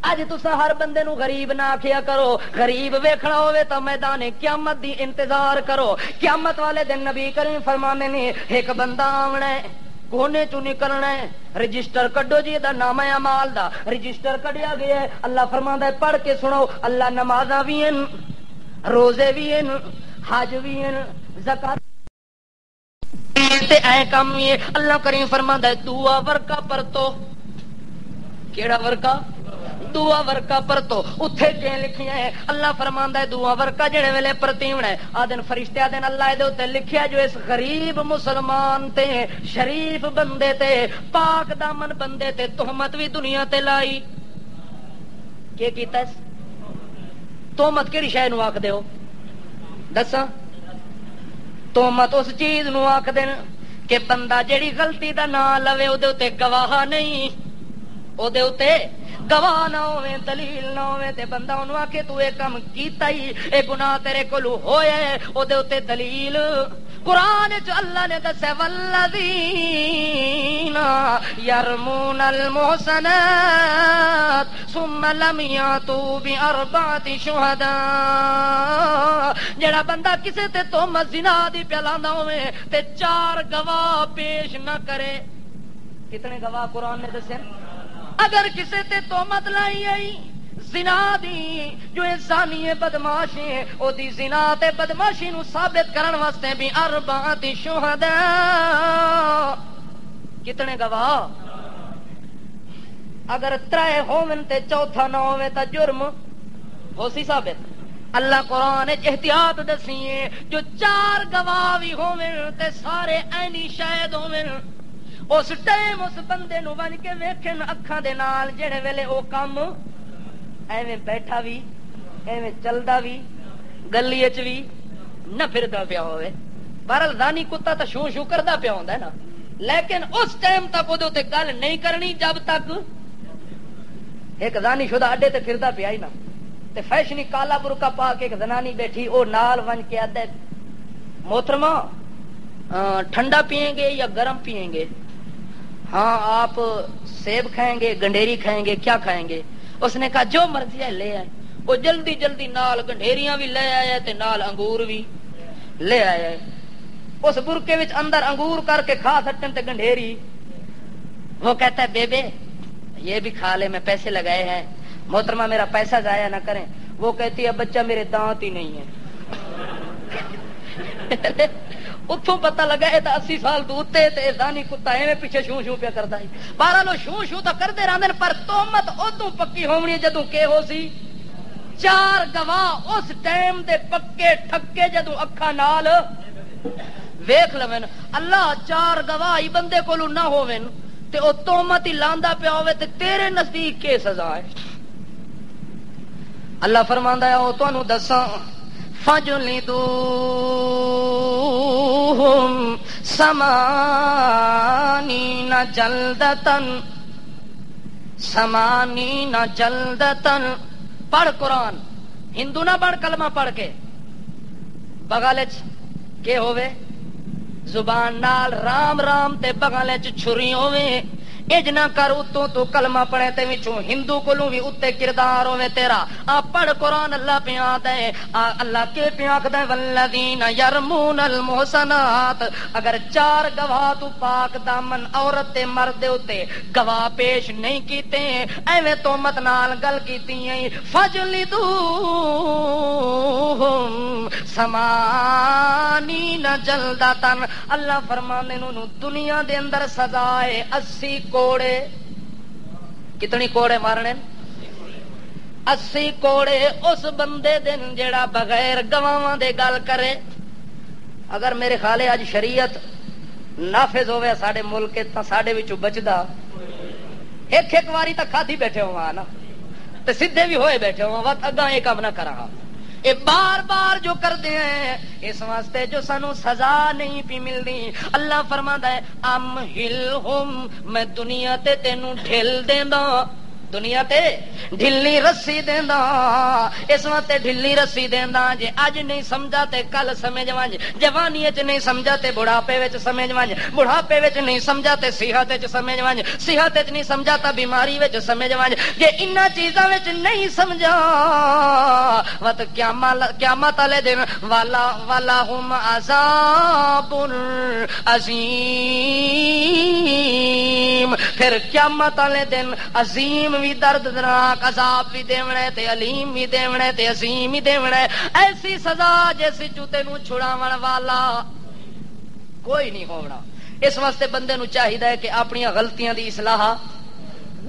اج تسا ہر بندے نو غریب نہ آکھیا کرو. غریب ویکھنا ہوے تا میدان قیامت دی انتظار کرو. قیامت والے دن نبی کریم فرمانے نے ایک بندہ آونا ہے کونے چوں نکلنا ہے رجسٹر کڈو جی دا نام اعمال دا رجسٹر کڈیا گیا ہے. اللہ فرماندا ہے پڑھ کے سنو اللہ نمازاں وی ہیں روزے وی ہیں حج وی ہیں زکات تے اے کم وی ہے. اللہ کریم فرماندا ہے دعا ورکا پرتو کیڑا ورکا دعا ورکا پرتو اتھے کہ لکھیا ہے اللہ فرماندا ہے دعا ورکا جڑے ویلے پرتیونا ہے آدن فرشتے آدن اللہ دے اوتے لکھیا جو اس غریب مسلمان تے شریف بندے تے پاک دامن بندے تے تہمت بھی دنیا تے لائی. کی کیتا اس تہمت کیڑی شے نو آکھ دیو دساں؟ تہمت اس چیز نو آکھ دین کہ بندہ جیڑی غلطی دا نام لوے او دے اوتے گواہ نہیں او دے اوتے گواہ نہ ہوے دلیل نہ ہوے تے بندہ اونوں آکھے تو اے کم کیتا ہی اے گناہ تیرے کولوں ہویا ہے او دے اوتے دلیل قرآن وچ اللہ نے دسیا والذین یرمون المحصنات ثم لم یاتوا باربعۃ شہداء. جڑا بندہ کسے تے تہمت زنا دی پہلاندا ہوے تے 4 گواہ پیش نہ کرے. کتنے گواہ قرآن نے دسے؟ اگر کسے تے تہمت لائی آئی زنا دی جو زانی ہے بدماش ہے او دی زنا تے بدماشی نو ثابت کرن واسطے بھی اربعۃ شہداء کتنے گواہ اگر 3 ہوون تے چوتھا نہ ہوے تا جرم ہو سی ثابت. اللہ قرآن احتیاط دسی ہے جو 4 گواہ بھی ہوون تے سارے عینی شاہد ہوون اس ٹائم اس بندے نو ون کے ویکھن اکھاں دے نال جڑے ویلے او کم ایویں بیٹھا بھی ایویں چلدا بھی گلی وچ بھی نہ پھردا پیا ہوئے. بہرحال زانی کتا تو شو شو کردا پیا ہوندا ہے نا, لیکن اس ٹائم تک وہ گل نہیں کرنی جب تک ایک زانی شدہ اڈے تے پھردا پیا ہی نا. تے فیشنی کالا برقع پا کے ایک زنانی بیٹھی, او نال ون کے آدھے محترمہ ٹھنڈا پیئیں گے یا گرم پیئیں گے؟ ہاں آپ سیب کھائیں گے, گنڈیری کھائیں گے, کیا کھائیں گے؟ اس نے کہا جو مرضی ہے لے آئے. وہ جلدی جلدی نال گنڈیریاں بھی لے آیا تے نال انگور بھی لے آیا. اس برقے وچ اندر انگور کر کے کھا سٹن تے گنڈیری. وہ کہتا ہے بیبے یہ بھی کھا لے, میں پیسے لگائے ہیں, محترمہ میرا پیسہ ضائع نہ کریں. وہ کہتی ہے بچہ میرے دانت ہی نہیں ہے. اتوں پتہ لگا یہ تو 80 سال تو اتنے تے زانی کتا ایویں پیچھے شو شو پیا کرتا ہے. بہرحال شو شو تو کرتے رہتے ہیں, پر تہمت ادوں پکی ہونی جدوں کہ ہو سی 4 گواہ اس ٹائم دے پکے ٹھکے جدوں اکھاں نال ویکھ لویں. اللہ 4 گواہ ہی بندے کولوں نہ ہوویں تے او تہمت ہی لاندا پیا ہوے تے تیرے نزدیک کی سزا ہے؟ اللہ فرماندا ہے او تانوں دساں فجلدوہم سمانین جلدتن. پڑھ قرآن, ہندو نہ پڑھ کلمہ پڑھ کے بغل کے ہوے زبان نال رام رام تے بغل چھری ہوے. اج نہ کر اتوں تو کلمہ پڑھے تے وچوں ہندو کولوں بھی اتے کردار ہوے تیرا. آ پڑھ قرآن, اللہ پیا دے اللہ کے پیا دے والذین یرمون المحصنات. اگر 4 گواہ تو پاک دامن عورت تے مرد اتے گواہ پیش نہیں کیتے ایویں تہمت نال گل کیتی ہیں فجلدوہم سمانین جلدتن. اللہ فرماندے نو دنیا دے اندر سزا ہے 80 کوڑے. کتنی کوڑے مارنے؟ 80 کوڑے اس بندے دن جیڑا بغیر گواواں دے گل کرے. اگر میرے خیال اج شریعت نافذ ہوئے ساڈے ملک تے ساڈے وچوں بچدا ایک واری تک کھادی بیٹھے ہوا نا تے سیدھے بھی ہوئے بیٹھے ہوا وقت اگاں یہ کام نہ کراں. یہ بار بار جو کرتے ہیں اس واسطے جو سانو سزا نہیں پی ملتی. اللہ فرماتا ہے ام ہلہم, میں دنیا تے تینوں ڈھل دیندا, دنیا تے ڈھلی رسی دیندا. اس واسطے ڈھلی رسی دیندا جے اج نہیں سمجھا تے کل سمجھ ونج, جوانی وچ نہیں سمجھا تے بڑھاپے وچ سمجھ ونج, بڑھاپے وچ نہیں سمجھا تے صحت وچ سمجھ ونج, صحت وچ نہیں سمجھا تے بیماری وچ سمجھ ونج. جے انہاں چیزاں وچ نہیں سمجھا وت قیامت والے دن والا ہم عذاب عظیم. پھر قیامت والے دن عظیم بھی دردناک عذاب بھی دیونا تے علیم بھی دیونا تے عظیم بھی دیونا. ایسی سزا جیسی چوتے نو چھڑاون والا کوئی نہیں ہونا. اس واسطے بندے نو چاہیے کہ اپنی غلطیاں دی اصلاح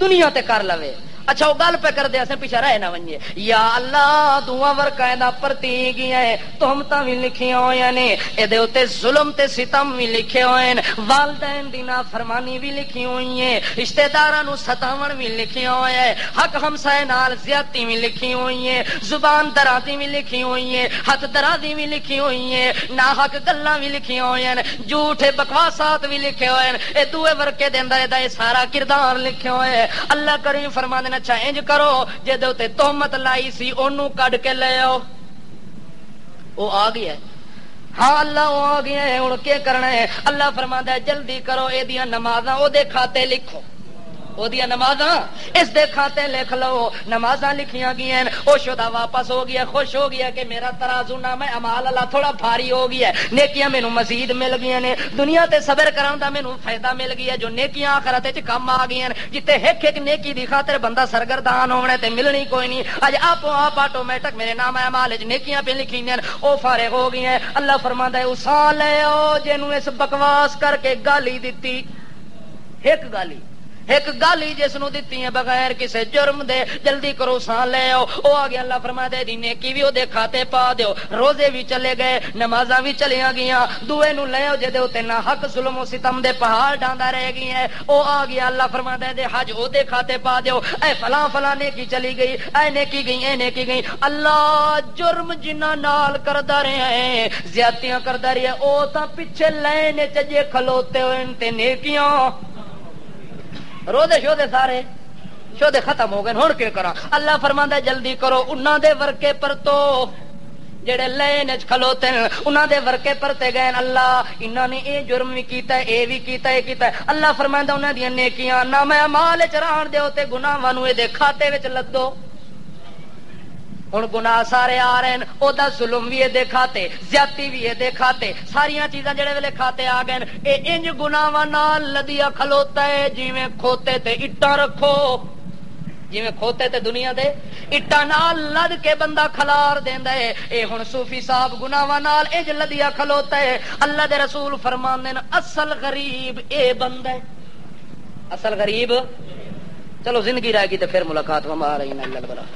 دنیا تے کر لوے. اچھا وہ گل پہ کر دے اسے پیچھے رہ نہ ونجے. یا اللہ دعا ورکائدہ پرتی گیا ہے, تہمتاں بھی لکھی ہوئے نے, اے اوتے ظلم تے ستم بھی لکھے ہوئے ہیں, والدین دی نافرمانی بھی لکھی ہوئی ہے, رشتہ داراں نو ستاون بھی لکھی ہوئے ہے, حق ہمسائے نال زیادتی بھی لکھی ہوئی ہے, زبان درازی بھی لکھی ہوئی ہے, ہاتھ درازی بھی لکھی ہوئی ہے, نا حق گلاں بھی لکھی ہوئی ہیں, جھوٹے بکواسات بھی لکھے ہوئے ہیں. اے دوے ورکے دے اندر اے سارا کردار لکھے ہوئے ہے. اللہ کریم فرما دینا اچھا انج کرو جے دے تے تہمت لائی سی اونوں کڈ کے لے آؤ, او آ گیا ہے. ہاں اللہ وہ آ گیا ہے, ہن کی کرنا ہے؟ اللہ فرماندا ہے جلدی کرو اے دیاں نمازاں او دے کھاتے لکھو, او دیاں نمازاں اس دے کھاتے لکھ لو. نمازاں لکھیاں گئیں, او شدا واپس ہو گیا, خوش ہو گیا کہ میرا ترازو نامہ اعمال اللہ تھوڑا بھاری ہو گیا ہے, نیکیاں مینوں مزید مل گئیاں نے, دنیا تے صبر کرن دا مینوں فائدہ مل گیا, جو نیکیاں آخرت وچ کم آ گئیاں, جتے ایک ایک نیکی دی خاطر بندہ سرگردان ہونا تے ملنی کوئی نہیں. اج آپ آٹومیٹک میرے نام اعمال وچ نیکیاں پہ لکھی ہیں, او فارغ ہو گئی ہیں. اللہ فرماندا ہے اسا لے او جنوں اس بکواس کر کے گالی دتی, ایک گالی ایک گل ہی جس نو دتی ہے بغیر کسے جرم دے، جلدی کرو سان لے آؤ۔ او آ گیا اللہ فرماتا ہے دی نیکی بھی او دے کھاتے پا دیو، روزے بھی چلے گئے، نمازاں بھی چلیاں گئیاں، دوے نو لے آؤ جے دے اوتے نہ حق ظلم و ستم دے پہاڑ ڈاندا رہ گئی ہے۔ او آ گیا اللہ فرماتا ہے دے حج او دے کھاتے پا دیو، اے فلاں فلاں نیکی چلی گئی، اے نیکی گئی، اے نیکی گئی۔ اللہ جرم جنہ نال کردا رہے ہیں، زیادتیاں کردا رہی ہے، او تاں پیچھے لینے چجے کھلوتے ہوئے تے نیکیاں روزے شودے سارے شودے ختم ہو گئے، ہن کی کراں؟ اللہ فرماندا ہے جلدی کرو، انہاں دے ورکے پرتو جڑے لین وچ کھلوتے ہیں، انہاں دے ورکے پرتے گئے۔ اللہ انہاں نے اے جرم بھی کیتا ہے، اے بھی کیتا ہے، اے کیتا ہے۔ اللہ فرماندا انہاں دی نیکیاں نہ میں مال وچ رہن دیو تے گناہاں نو دے کھاتے وچ لدو۔ ہن گناہ سارے آ رہے ہیں، او دا ظلم بھی دے کھاتے، زیادتی بھی دے کھاتے، ساریاں چیزاں جڑے ویلے کھاتے آ گئے، اے انج گناہاں نال لدیا کھلوتا ہے جویں کھوتے تے اٹاں رکھو، جویں کھوتے تے دنیا دے اٹاں نال لد کے بندہ کھلار دیندا ہے۔ اے ہن صوفی صاحب گناہاں نال انج لدیا کھلوتا ہے۔ اللہ دے رسول فرماندے نے اصل غریب اے بندہ ہے، اصل غریب۔ چلو زندگی رہ گئی تے پھر ملاقات، وما علینا الا البلاغ۔